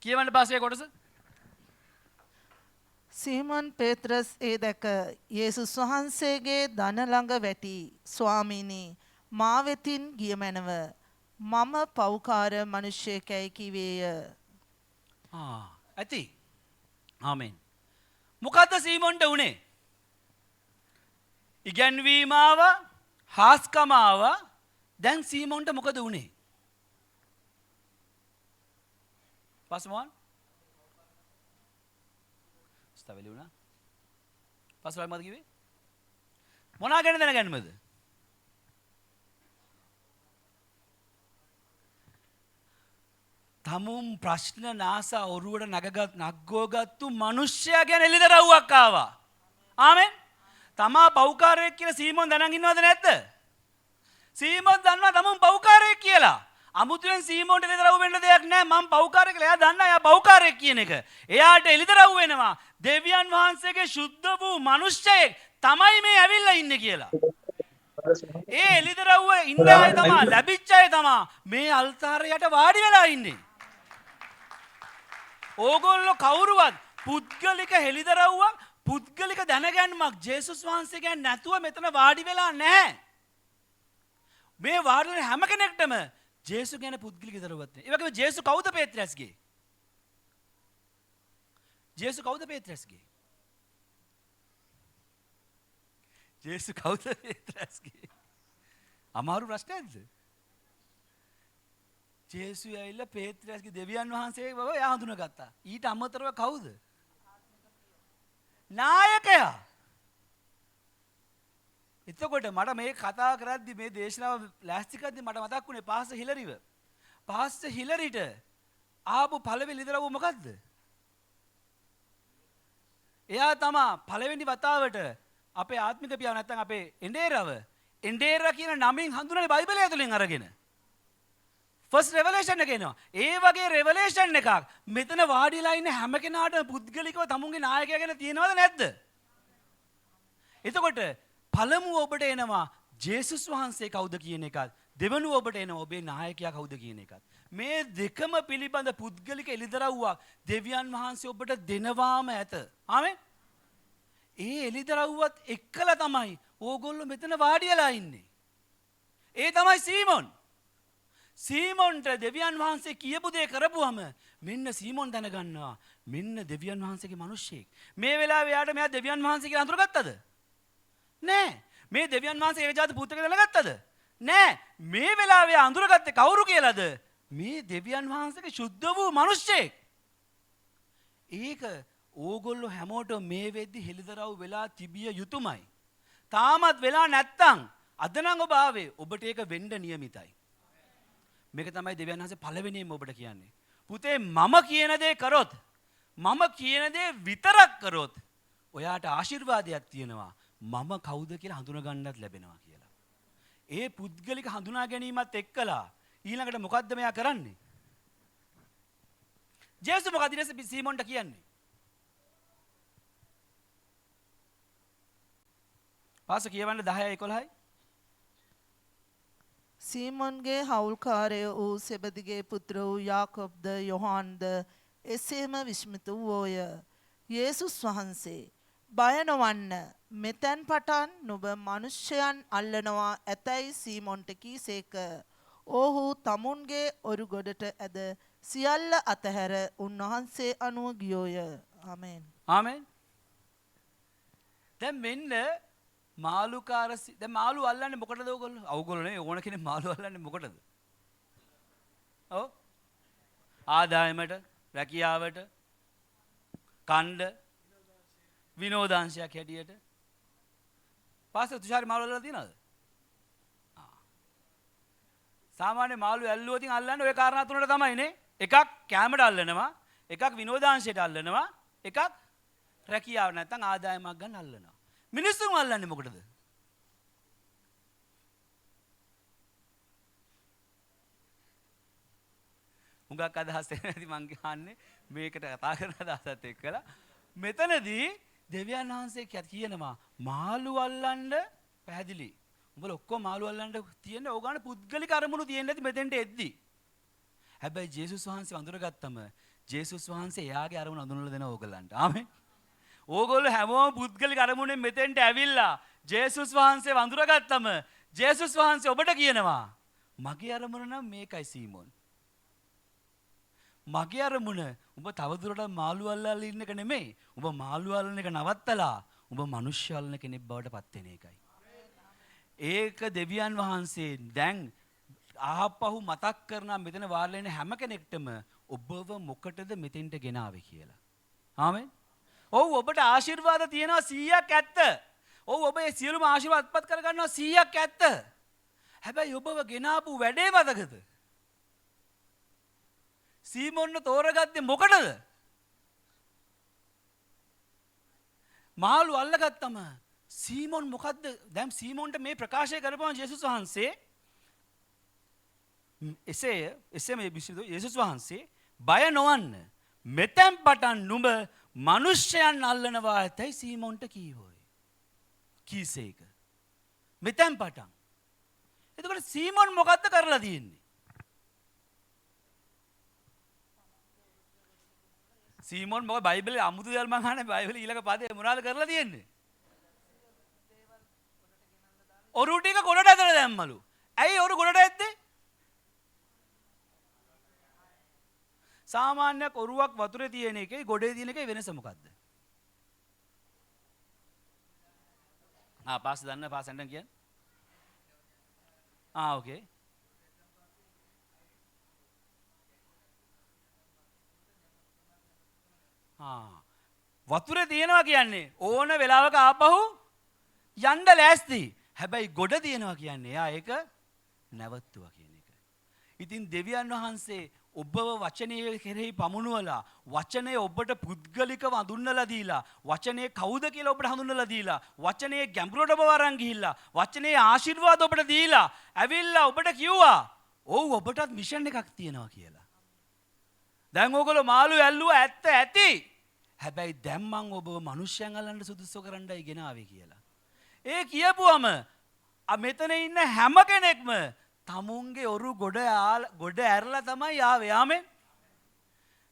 කියවන්න පාස්සේ කොටස. සීමොන් පේත්‍රස් ඒ දැක යේසුස් වහන්සේගේ දන ළඟ වැටි ස්වාමීනි මා වෙතින් ගිය මැනව මම පව්කාර මිනිසෙකයි කිවේය. ඇති. ආමෙන්. මොකද්ද සීමොන්ට උනේ? ඉගැන්වීම ආවා, හාස්කම ආවා. දැන් සීමොන්ට මොකද උනේ? පස්මෝන් ස්තවෙලි වුණා. පස්වල මොකද කිව්වේ? මොනවා ගැන දැනගන්නවද? තමුන් ප්‍රශ්න නාසා ඔරුවට නග්ගෝගත්තු මිනිස්සයා ගැන එළිදරව්වක් ආවා. ආමෙන්. තමා පව්කාරයෙක් කියලා සීමොන් දැනන් ඉන්නවද නැද්ද? සීමොන් දන්නවා තමුන් පව්කාරයෙක් කියලා. අමුතුවෙන් සීමොන්ට එළිදරව් වෙන්න දෙයක් නැහැ. මම පව්කාරයෙක් කියලා. එයා දන්නා එයා පව්කාරයෙක් කියන එක. එයාට එළිදරව් වෙනවා. දෙවියන් වහන්සේගේ සුද්ධ වූ මිනිස්සෙක් තමයි මේ ඇවිල්ලා ඉන්නේ කියලා. ඒ එළිදරව්ව ඉන්න අය තමයි ලැබිච්ච අය තමයි මේ අල්තාරයට වාඩි වෙලා ඉන්නේ. ඕගොල්ලෝ කවුරුවත් පුද්ගලික හෙළිදරව්වක් පුද්ගලික දැනගැන්මක් ජේසුස් වහන්සේ ගැන නැතුව මෙතන වාඩි වෙලා නැහැ. මේ වාඩි වෙන හැම කෙනෙක්ටම ජේසු ගැන පුද්ගලික දරුවක් තියෙනවා. ඒ වගේම ජේසු කවුද පේත්‍රස්ගේ? ජේසු කවුද පේත්‍රස්ගේ? ජේසු කවුද පේත්‍රස්ගේ? අමාරු ප්‍රශ්නයක්ද? ජේසු ඇවිල්ලා පේත්‍රස්ගේ දෙවියන් වහන්සේ බව එයා හඳුනගත්තා. ඊට අමතරව කවුද? නායකයා. එතකොට මට මේ කතා කරද්දි මේ දේශනාව ලෑස්ති කරද්දි මට මතක් වුණේ පාස්ටර් හිලරිව. පාස්ටර් හිලරිට ආපු පළවෙනි ඉදරව මොකද්ද? එයා තමයි පළවෙනි වතාවට අපේ ආත්මික පියාව නැත්තම් අපේ එඬේරා කියන නමින් හඳුනන්නේ බයිබලය ඇතුලෙන් අරගෙන. ෆස්ට් රෙවලේෂන් එක එනවා. ඒ වගේ රෙවලේෂන් එකක් මෙතන වාඩිලා ඉන්න හැම කෙනාටම පුද්ගලිකව තමුන්ගේ නායකයා ගැන තියෙනවද නැද්ද? එතකොට පළමුව ඔබට එනවා ජේසුස් වහන්සේ කවුද කියන එකත්, දෙවනුව ඔබට එනවා ඔබේ නායකයා කවුද කියන එකත්. මේ දෙකම පිළිබඳ පුද්ගලික එළිදරව්වක් දෙවියන් වහන්සේ ඔබට දෙනවාම ඇත. ආමෙන්. ඒ එළිදරව්වත් එක්කලා තමයි ඕගොල්ලෝ මෙතන වාඩි වෙලා ඉන්නේ. ඒ තමයි සීමොන්. සීමොන්ට දෙවියන් වහන්සේ කියපු දේ කරපුවම මෙන්න සීමොන් දැනගන්නවා මෙන්න දෙවියන් වහන්සේගේ මිනිස්සෙක්. මේ වෙලාවේ යාට මෙයා දෙවියන් වහන්සේ කියලා අඳුරගත්තද? නෑ. මේ දෙවියන් වහන්සේ ඒ ජාති පුත්‍රයෙක් දැනගත්තද? නෑ. මේ වෙලාවේ අඳුරගත්තේ කවුරු කියලාද? මේ දෙවියන් වහන්සේගේ සුද්ධ වූ මිනිස්සෙක්. ඒක ඕගොල්ලෝ හැමෝටම මේ වෙද්දි හෙළිදරව් වෙලා තිබිය යුතුමයි. තාමත් වෙලා නැත්තම් අද නම් ඔබ ආවේ ඔබට ඒක වෙන්න නියමිතයි. මේක තමයි දෙවියන් වහන්සේ පළවෙනියෙන්ම ඔබට කියන්නේ. පුතේ මම කියන දේ කරොත් මම කියන දේ විතරක් කරොත් ඔයාට ආශිර්වාදයක් තියෙනවා. මම කවුද කියලා හඳුනා ගන්නත් ලැබෙනවා කියලා. ඒ පුද්ගලික හඳුනා ගැනීමත් එක්කලා ඊළඟට මොකද්ද මෙයා කරන්නේ? ජේසුස් මොකද ඊට සීමොන්ට කියන්නේ? පාස කියවන්න 10:11යි. සීමොන්ගේ හවුල්කාරය වූ සෙබදිගේ පුත්‍ර වූ යාකොබ්ද යොහාන්ද එසේම විස්මිත වූෝය. යේසුස් වහන්සේ බය නොවන්න, මෙතැන් පටන් නුඹ මනුෂ්‍යයන් අල්ලනවා ඇතැයි සීමොන්ට කීසේක. ඔහු තමුන්ගේ ඔරු ගොඩට ඇද සියල්ල අතහැර උන්වහන්සේ අනුව ගියෝය. ආමෙන්. ආමෙන්. දැන් මෙන්න දැන් මාළු අල්ලන්නේ මොකටද ඔයගොල්ලෝ? අවගොල්ලෝ නේ ඕන කෙනෙක් මාළු අල්ලන්නේ මොකටද? ඔව්. ආදායමට, රැකියාවට, කණ්ඩ, විනෝදාංශයක් හැටියට. පාස්ටර් තුෂාරි මාළු අල්ලලා තියෙනවද? සාමාන්‍ය මාළු ඇල්ලුවොත් අල්ලන්නේ ওই කාරණා තුනට තමයි නේ. එකක් කැමරට අල්ලනවා, එකක් විනෝදාංශයට අල්ලනවා, එකක් රැකියාව නැත්නම් ආදායමක් ගන්න අල්ලනවා. මිනිස්සුන් අල්ලන්නේ මොකටද? හුඟක් අදහස් නැති මං කියන්නේ මේකට කතා කරන අදහසත් එක්කලා මෙතනදී දෙවියන් වහන්සේ කියනවා මාළු අල්ලන්න පැහැදිලි. උඹලා ඔක්කොම මාළු අල්ලන්න තියෙන්නේ ඕගාන පුද්ගලික අරමුණු තියෙන්නේ නැති මෙතෙන්ට එද්දි. හැබැයි ජේසුස් වහන්සේ වඳුරගත්තම ජේසුස් වහන්සේ එයාගේ අරමුණ අඳුනලා දෙනවා ඕගලන්ට. ආමෙන්. ඕගොල්ලෝ හැමෝම පුද්ගලික අරමුණෙන් මෙතෙන්ට ඇවිල්ලා ජේසුස් වහන්සේ වඳුරගත්තම ජේසුස් වහන්සේ ඔබට කියනවා මගේ අරමුණ නම් මේකයි සීමොන්. මගේ අරමුණ උඹ තවදුරටත් මාළු අල්ලලා ඉන්න එක නෙමෙයි. උඹ මාළු අල්ලන එක නවත්තලා උඹ මිනිස්සු අල්ලන කෙනෙක් බවට පත් වෙන එකයි. ඒක දෙවියන් වහන්සේ දැන් ආපහු මතක් කරනා මෙතන වාඩිලා ඉන්න හැම කෙනෙක්ටම ඔබව මොකටද මෙතෙන්ට ගෙනාවේ කියලා. ආමෙන්. ඔව් ඔබට ආශිර්වාද තියෙනවා 100ක් ඇත්ත. ඔව් ඔබ ඒ සියලුම ආශිර්වාද අත්පත් කර ගන්නවා 100ක් ඇත්ත. හැබැයි ඔබව ගෙනාපු වැඩේ මතකද? සීමොන්න තෝරගත්තේ මොකටද? මාළු අල්ලගත්තම සීමොන් මොකද්ද? දැන් සීමොන්ට මේ ප්‍රකාශය කරපුවා ජේසුස් වහන්සේ එසේ මේ විශ්ව යේසුස් වහන්සේ බය නොවන්න මෙතෙන් පටන් නුඹ මිනිස්යන් අල්ලනවා ඇතයි සීමොන්ට කීවෝයි. කීසේක. මෙතෙන් පටන්. එතකොට සීමොන් මොකද්ද කරලා තියෙන්නේ? සීමොන් මොකද බයිබලයේ අමුතු දේවල් මං අහන්නේ බයිබලයේ ඊළඟ පදේ මොනවද කරලා තියෙන්නේ? ඔරු ටික ගොඩට ඇදලා දැම්මලු. ඇයි ඔරු ගොඩට ඇද්දේ? සාමාන්‍යයක් ඔරුවක් වතුරේ තියෙන එකේ ගොඩේ තියෙන එකේ වෙනස මොකද්ද? පාස් දන්න පාසෙන්ඩන් කියන්නේ? ඕකේ. වතුරේ තියෙනවා කියන්නේ ඕන වෙලාවක ආපහු යන්න ලෑස්ති. හැබැයි ගොඩ තියෙනවා කියන්නේ එයා ඒක නැවතුවා කියන එක. ඉතින් දෙවියන් වහන්සේ ඔබව වචනය කෙරෙහි පමුණුවලා වචනය ඔබට පුද්ගලිකව හඳුන්වලා දීලා වචනේ කවුද කියලා ඔබට හඳුන්වලා දීලා වචනේ ගැඹුරට ඔබ වරන් ගිහිල්ලා වචනේ ආශිර්වාද ඔබට දීලා ඇවිල්ලා ඔබට කිව්වා ඔව් ඔබටත් මිෂන් එකක් තියෙනවා කියලා. දැන් ඕගොල්ලෝ මාළු ඇල්ලුවා ඇත්ත ඇති. හැබැයි දැන් මං ඔබව මිනිස්යන් අල්ලන්න සුදුසු කරන්නයි ගෙනාවේ කියලා. ඒ කියපුවම මෙතන ඉන්න හැම කෙනෙක්ම තමුන්ගේ ඔරු ගොඩ ඇරලා තමයි ආවේ. ආමෙන්.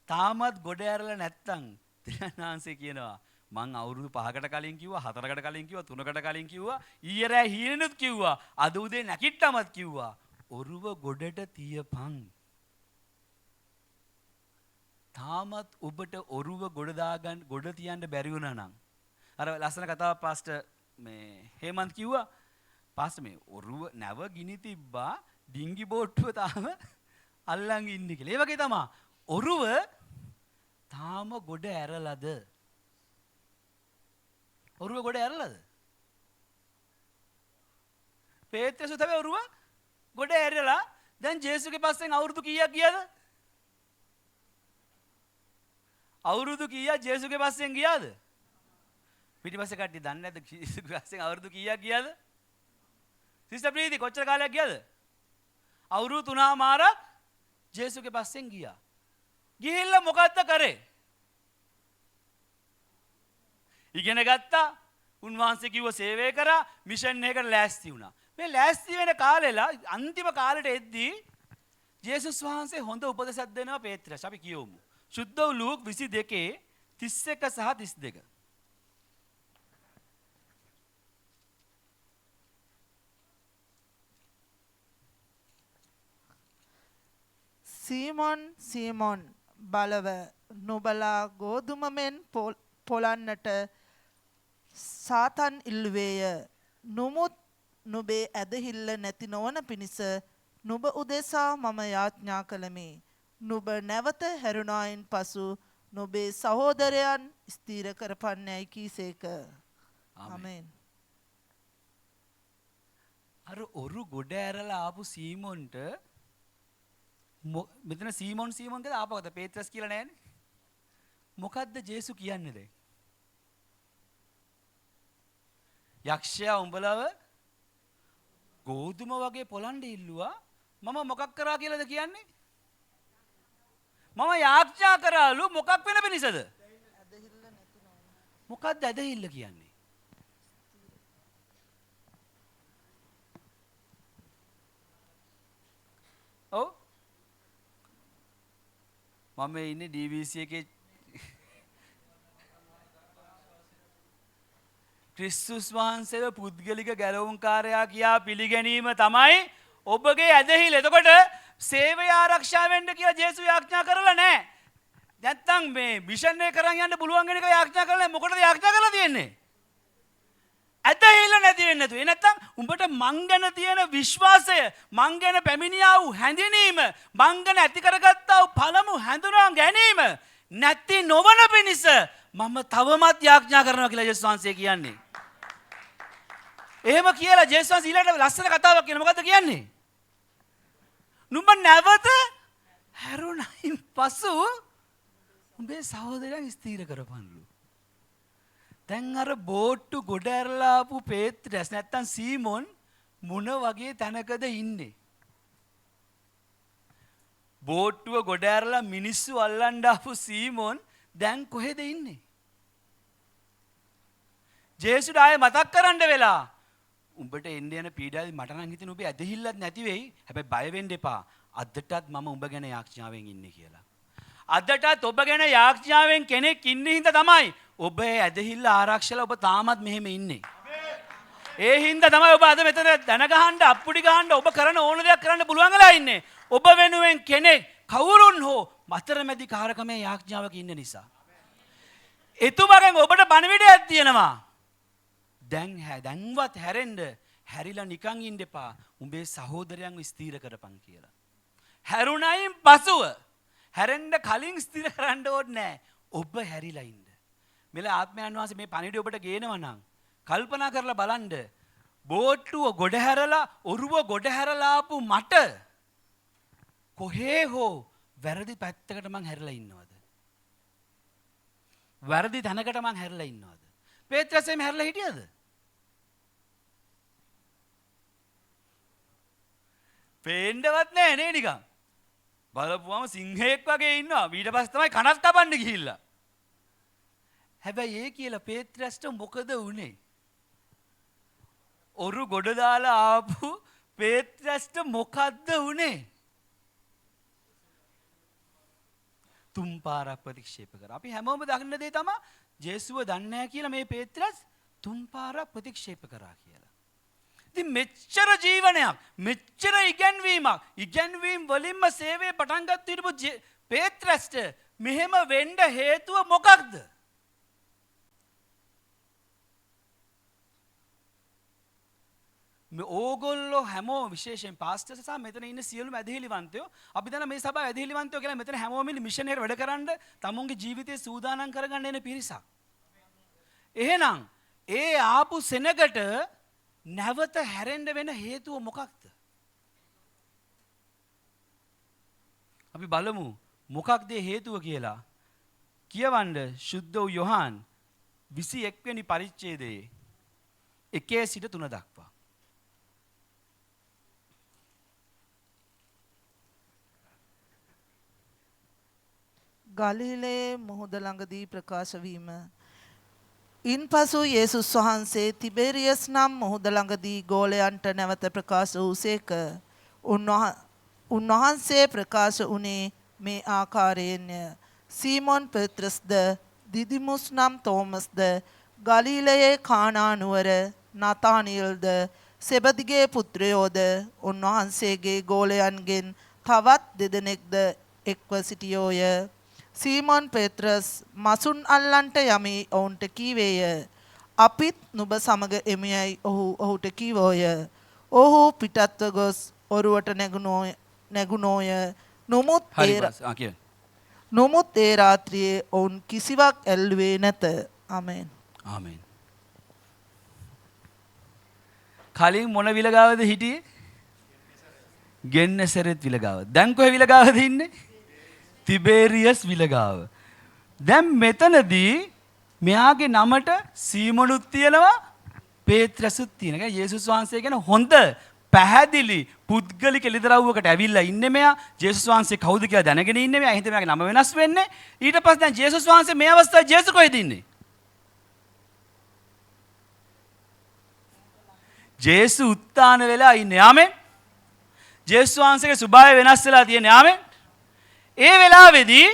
තාමත් ගොඩ ඇරලා නැත්තම් තිරණාංශේ කියනවා මං අවුරුදු 5කට කලින් කිව්වා 4කට කලින් කිව්වා 3කට කලින් කිව්වා ඊයේ රෑ හීනෙනුත් කිව්වා අද උදේ නැකිට්ටමත් කිව්වා ඔරුව ගොඩට තියපන්. තාමත් ඔබට ඔරුව ගොඩ තියන්න බැරි වුණා නම් අර ලස්සන කතාවක් පාස්ටර් මේ හේමන්ත් කිව්වා පාස්ටර් මේ ඔරුව නැව ගිනි තිබ්බා ඩිංගි බෝට්ටුව තාම අල්ලන් ඉන්නේ කියලා. ඒ වගේ තමයි. ඔරුව තාම ගොඩ ඇරලාද? ඔරුව ගොඩ ඇරලාද? පේත්‍රස් තමයි ඔරුව ගොඩ ඇරලා දැන් ජේසුගේ පස්සෙන් අවුරුදු කීයක් ගියාද? අවුරුදු කීයක් ජේසුගේ පස්සෙන් ගියාද? පිටිපස්සේ කට්ටිය දන්නේ නැද්ද ජේසුගේ පස්සෙන් අවුරුදු කීයක් ගියාද? සිස්ටර් ප්‍රීති කොච්චර කාලයක් ගියාද? අවුරුදු 3මාරක් ජේසුගේ පස්සෙන් ගියා. ගිහිල්ලා මොකද්ද කරේ? ඉගෙන ගත්තා. උන්වහන්සේ කිව්ව සේවය කරා. මිෂන් එකකට ලෑස්ති වුණා. මේ ලෑස්ති වෙන කාලෙලා අන්තිම කාලෙට එද්දී ජේසුස් වහන්සේ හොඳ උපදෙසක් දෙනවා පේත්‍රස්. අපි කියවමු. සුද්ධ වූ ලූක් 22 31 සහ 32. සීමොන් සීමොන් බලව නුබලා ගෝධුම මෙන් පොළන්නට සාතන් ඉල්ලුවේය. නුමුත් නුබේ ඇදහිල්ල නැති නොවන පිණිස නුබ උදෙසා මම යාඥා කළමි. නුබ නැවත හැරුණායින් පසු නුබේ සහෝදරයන් ස්ථීර කරපන්නැයි කීසේක. ආමෙන්. අර ඔරු ගොඩ ඇරලා ආපු සීමොන්ට මෙතන සීමොන් කියලා ආපහුද පේත්‍රස් කියලා නෑනේ. මොකද්ද ජේසු කියන්නේ දැන්? යක්ෂයා උඹලව ගෝධුම වගේ පොළන්න ඉල්ලුවා. මම මොකක් කරා කියලාද කියන්නේ? මම යාඥා කරාලු මොකක් වෙන පිණිසද? මොකක්ද ඇදහිල්ල කියන්නේ? ඔව් මම ඉන්නේ DVC එකේ ක්‍රිස්තුස් වහන්සේව පුද්ගලික ගැලවුම්කාරයා කියා පිළිගැනීම තමයි ඔබගේ ඇදහිල්ල. එතකොට සේවය ආරක්ෂා වෙන්න කියලා ජේසු යාඥා කරලා නැහැ. නැත්තම් මේ මිෂන් එක කරන් යන්න පුළුවන් වෙන එක යාඥා කරලා නැහැ. මොකටද යාඥා කරලා තියෙන්නේ? ඇදහිල්ල නැති වෙන්නේ නැතු. ඒ නැත්තම් උඹට මං ගැන තියෙන විශ්වාසය, මං ගැන පැමිණියා වූ හැඳිනීම, මං ගැන ඇති කරගත්තා වූ පළමු හැඳුනා ගැනීම නැති නොවන පිණිස මම තවමත් යාඥා කරනවා කියලා ජේසුස් වහන්සේ කියන්නේ. එහෙම කියලා ජේසුස් වහන්සේ ඊළඟට ලස්සන කතාවක් කියන මොකද්ද කියන්නේ? නුඹ නැවත හැරුණයින් පසු උඹේ සහෝදරයන් ස්ථීර කරපන්ලු. දැන් අර බෝට්ටු ගොඩ ඇරලා ආපු පේත්‍රස් නැත්තම් සීමොන් මොන වගේ තැනකද ඉන්නේ? බෝට්ටුව ගොඩ ඇරලා මිනිස්සු අල්ලන්න ආපු සීමොන් දැන් කොහෙද ඉන්නේ? ජේසුට ආයේ මතක් කරන්න වෙලා උඹට එන්න යන පීඩාවේ මට නම් හිතෙන ඔබේ ඇදහිල්ලක් නැති වෙයි. හැබැයි බය වෙන්න එපා. අදටත් මම උඹ ගැන යාඥාවෙන් ඉන්නේ කියලා. අදටත් ඔබ ගැන යාඥාවෙන් කෙනෙක් ඉන්නේ හින්දා තමයි ඔබේ ඇදහිල්ල ආරක්ෂලා ඔබ තාමත් මෙහෙම ඉන්නේ. ඒ හින්දා තමයි ඔබ අද මෙතන දන ගහන්න, අප්පුඩි ගහන්න, ඔබ කරන ඕන දෙයක් කරන්න පුළුවන් වෙලා ඉන්නේ. ඔබ වෙනුවෙන් කෙනෙක් කවුරුන් හෝ මතරමැදි කාරකමේ යාඥාවක ඉන්න නිසා. එතුමගෙන් ඔබට බණවිඩයක් තියෙනවා. දැන්වත් හැරෙන්න, හැරිලා නිකන් ඉන්න එපා. උඹේ සහෝදරයන්ව ස්ථීර කරපන් කියලා. හැරුණයින් පසුව හැරෙන්න කලින් ස්ථිර කරන්න ඕනේ නැහැ. ඔබ හැරිලා ඉන්න. මෙල ආත්මයන් වහන්සේ මේ පණිවිඩය ඔබට ගේනවා නම් කල්පනා කරලා බලන්න. බෝට්ටුව ගොඩ හැරලා, ඔරුව ගොඩ හැරලා ආපු මට කොහේ හෝ වැරදි පැත්තකට මං හැරිලා ඉන්නවද? වැරදි තැනකට මං හැරිලා ඉන්නවද? පේත්‍රස් එහෙම හැරිලා හිටියද? පේන්නවත් නැහැ නේ නිකන්. බලපුවම සිංහයෙක් වගේ ඉන්නවා. ඊට පස්සේ තමයි කනක් කපන්න ගිහිල්ලා. හැබැයි ඒ කියලා පේත්‍රස්ට මොකද වුනේ? ඔරු ගොඩ දාලා ආපු පේත්‍රස්ට මොකද්ද වුනේ? තුන් පාරක් ප්‍රතික්ෂේප කරා. අපි හැමෝම දකින්න දේ තමයි ජේසුව දන්නේ නැහැ කියලා මේ පේත්‍රස් තුන් පාරක් ප්‍රතික්ෂේප කරා කියලා. ඉතින් මෙච්චර ජීවනයක්, මෙච්චර ඉගැන්වීම් වලින්ම සේවය පටන් ගත්ත හිටපු පේත්‍රස්ට මෙහෙම වෙන්න හේතුව මොකක්ද? මේ ඕගොල්ලෝ හැමෝම විශේෂයෙන් පාස්ටර්ස් සහ මෙතන ඉන්න සියලුම ඇදහිලිවන්තයෝ අපි දන්න මේ සභාවේ ඇදහිලිවන්තයෝ කියලා මෙතන හැමෝම ඉන්නේ මිෂන් එකට වැඩ කරන්න තමුන්ගේ ජීවිතේ සූදානම් කරගන්න එන පිරිසක්. එහෙනම් ඒ ආපු සෙනගට නැවත හැරෙන්න වෙන හේතුව මොකක්ද? අපි බලමු මොකක්ද හේතුව කියලා. කියවන්න සුද්ධ වූ යොහාන් 21 වෙනි පරිච්ඡේදයේ 1 සිට 3 දක්වා. ගලිලයේ මුහුද ළඟදී ප්‍රකාශ වීම. ඉන්පසු යේසුස් වහන්සේ තිබෙරියස් නම් මුහුද ළඟදී ගෝලයන්ට නැවත ප්‍රකාශ වූසේක. උන්වහන්සේ ප්‍රකාශ වුණේ මේ ආකාරයෙන්ය. සීමොන් පෙත්‍රස්ද දිදිමුස් නම් තෝමස්ද ගලිලයේ කානා නුවර නතානියල්ද සෙබදිගේ පුත්‍රයෝද උන්වහන්සේගේ ගෝලයන්ගෙන් තවත් දෙදෙනෙක්ද එක්ව සිටියෝය. සීමොන් පෙත්‍රස් මසුන් අල්ලන්ට යමි ඔවුන්ට කීවේය. අපිත් නුඹ සමග එමියයි ඔහුට කීවෝය. ඔහු පිටත්ව ගොස් ඔරුවට නැගුණෝය. නොමුත් ඒ රාත්‍රියේ ඔවුන් කිසිවක් ඇල්ලුවේ නැත. ආමෙන්. ආමෙන්. කලින් මොන විලගාවද හිටියේ? ගෙන්නසරෙත් විලගාව. දැන් කොහේ විලගාවද ඉන්නේ? තිබේරියස් විලගාව. දැන් මෙතනදී මෙයාගේ නමට සීමොනුත් තියෙනවා පේත්‍රසුත් තියෙනවා. යේසුස් වහන්සේ ගැන හොඳ පැහැදිලි පුද්ගලික එළිදරව්වකට ඇවිල්ලා ඉන්නේ මෙයා. යේසුස් වහන්සේ කවුද කියලා දැනගෙන ඉන්නේ මෙයා. එහෙනම් මෙයාගේ නම වෙනස් වෙන්නේ. ඊට පස්සේ දැන් යේසුස් වහන්සේ මේ අවස්ථාවේ යේසුස් කොහෙද ඉන්නේ? ජේසු උත්තාන වෙලා ඉන්නේ. ආමෙන්. ජේසුස් වහන්සේගේ ස්වභාවය වෙනස් වෙලා තියෙන්නේ. ආමෙන්. ඒ වෙලාවේදී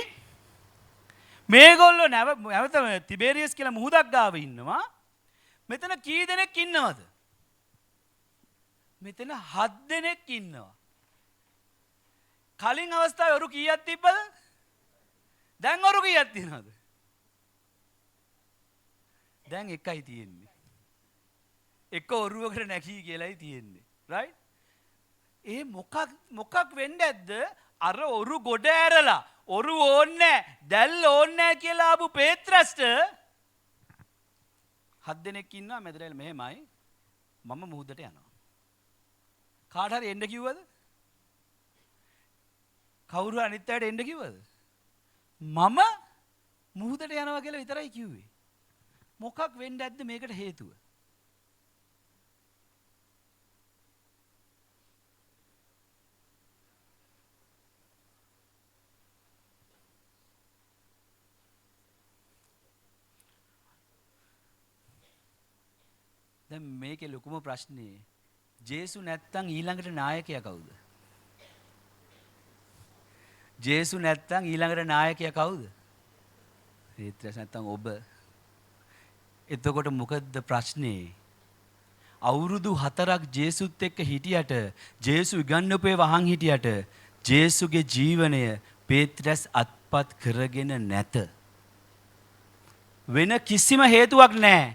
මේගොල්ලෝ නැවත තිබේරියස් කියලා මුහුදක් ගාව ඉන්නවා. මෙතන කී දෙනෙක් ඉන්නවද? මෙතන 7 දෙනෙක් ඉන්නවා. කලින් අවස්ථාවේ ඔරු කීයක් තිබ්බද? දැන් ඔරු කීයක් තියෙනවද? දැන් එකයි තියෙන්නේ. එක ඔරුවකට නැකී කියලායි තියෙන්නේ. right? ඒ මොකක් වෙන්නේ නැද්ද? අර ඔරු ගොඩ ඇරලා ඔරු ඕන්නේ දැල් ඕන්නේ කියලා ආපු පේත්‍රස්ට 7 දෙනෙක් ඉන්නවා මෙතන මෙහෙමයි. මම මුහුදට යනවා. කාට හරි එන්න කිව්වද? කවුරු අනිත් අයට එන්න කිව්වද? මම මුහුදට යනවා කියලා විතරයි කිව්වේ. මොකක් වෙන්නේ නැද්ද මේකට හේතුව? දැන් මේකේ ලොකුම ප්‍රශ්නේ ජේසු නැත්තම් ඊළඟට නායකයා කවුද? ජේසු නැත්තම් ඊළඟට නායකයා කවුද? පේත්‍රස් නැත්තම් ඔබ. එතකොට මොකද්ද ප්‍රශ්නේ? අවුරුදු 4ක් ජේසුත් එක්ක හිටියට ජේසු ඉගන්නපේ වහන් හිටියට ජේසුගේ ජීවනය පේත්‍රස් අත්පත් කරගෙන නැත. වෙන කිසිම හේතුවක් නැහැ.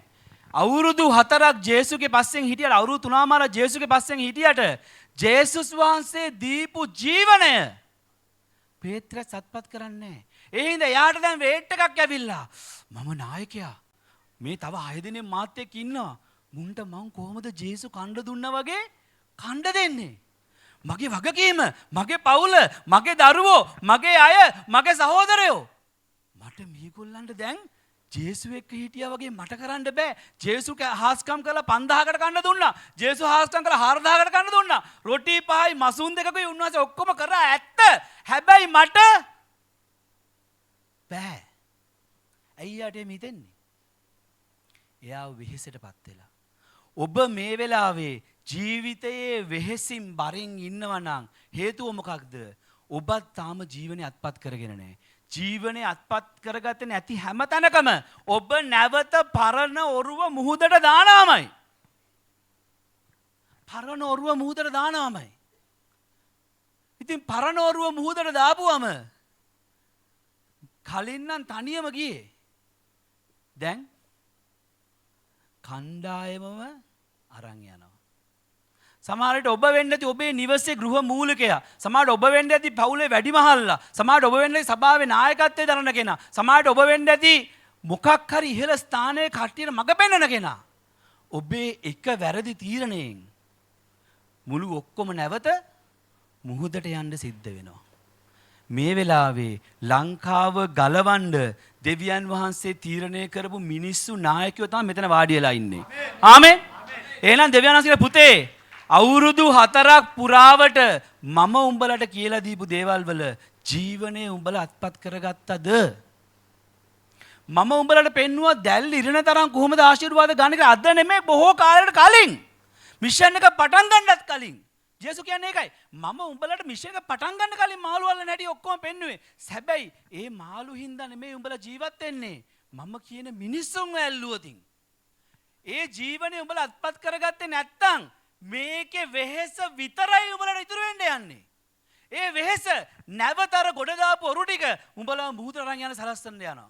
අවුරුදු 4ක් ජේසුගේ පස්සෙන් හිටියට අවුරුදු 3මාර ජේසුගේ පස්සෙන් හිටියට ජේසුස් වහන්සේ දීපු ජීවනය පේත්‍රස් අත්පත් කරන්නේ නැහැ. ඒ හින්දා යාට දැන් වේට් එකක් ඇවිල්ලා මම නායකයා. මේ තව 6 දිනෙක මාත් එක්ක ඉන්නවා. මුන්ට මං කොහොමද ජේසු කණ්ඩ දුන්නා වගේ කණ්ඩ දෙන්නේ? මගේ වගකීම, මගේ පවුල, මගේ දරුවෝ, මගේ අය, මගේ සහෝදරයෝ. මට මේගොල්ලන්ට දැන් ජේසු එක්ක හිටියා වගේ මට කරන්න බෑ. ජේසු හාස්කම් කරලා 5000කට කන්න දුන්නා. ජේසු හාස්කම් කරලා 4000කට කන්න දුන්නා. රොටි පහයි මසුන් දෙකකුයි උන්වහන්සේ ඔක්කොම කරා ඇත්ත. හැබැයි මට බෑ. අයියාට මිදෙන්නේ. එයා වෙහෙසටපත් වෙලා. ඔබ මේ වෙලාවේ ජීවිතයේ වෙහෙසින් බරින් ඉන්නවා නම් හේතුව මොකක්ද? ඔබත් තාම ජීවනය අත්පත් කරගෙන නැහැ. ජීවනය අත්පත් කරගත්තේ නැති හැම තැනකම ඔබ නැවත පරණ ඔරුව මුහුදට දානවාමයි. පරණ ඔරුව මුහුදට දානවාමයි. ඉතින් පරණ ඔරුව මුහුදට දාපුවම කලින් නම් තනියම ගියේ. දැන් කණ්ඩායමම අරන් යනවා. සමහරට ඔබ වෙන්න ඇති ඔබේ නිවසේ ගෘහ මූලිකයා. සමහරට ඔබ වෙන්න ඇති පවුලේ වැඩිමහල්ලා. සමහරට ඔබ වෙන්න ඇති සභාවේ නායකත්වයේ දරන කෙනා. සමහරට ඔබ වෙන්න ඇති මොකක් හරි ඉහළ ස්ථානයේ කට්ටියට මඟ පෙන්වන කෙනා. ඔබේ එක වැරදි තීරණයෙන් මුළු ඔක්කොම නැවත මුහුදට යන්න සිද්ධ වෙනවා. මේ වෙලාවේ ලංකාව ගලවන්න දෙවියන් වහන්සේ තීරණය කරපු මිනිස්සු නායකයෝ තමයි මෙතන වාඩි වෙලා ඉන්නේ. ආමෙන්. එහෙනම් දෙවියන් වහන්සේගේ පුතේ අවුරුදු 4ක් පුරාවට මම උඹලට කියලා දීපු දේවල් වල ජීවනයේ උඹලා අත්පත් කරගත්තද? මම උඹලට පෙන්නුවා දැල් ඉරණ තරම් කොහොමද ආශිර්වාද ගන්න කියලා. අද නෙමෙයි බොහෝ කාලයකට කලින්. මිෂන් එක පටන් ගන්නත් කලින්. ජේසුස් කියන්නේ ඒකයි. මම උඹලට මිෂන් එක පටන් ගන්න කලින් මාළු වල නැටි ඔක්කොම පෙන්නුවේ. හැබැයි ඒ මාළු හින්දා නෙමෙයි උඹලා ජීවත් වෙන්නේ. මම කියන මිනිස්සුන්ව ඇල්ලුවතින්. ඒ ජීවනේ උඹලා අත්පත් කරගත්තේ නැත්තම් මේකේ වෙහෙස විතරයි උඹලට ඉතුරු වෙන්න යන්නේ. ඒ වෙහෙස නැවතර ගොඩ දාපු ඔරු ටික උඹලා මුහුදට අරන් යන සලස්සන්න යනවා.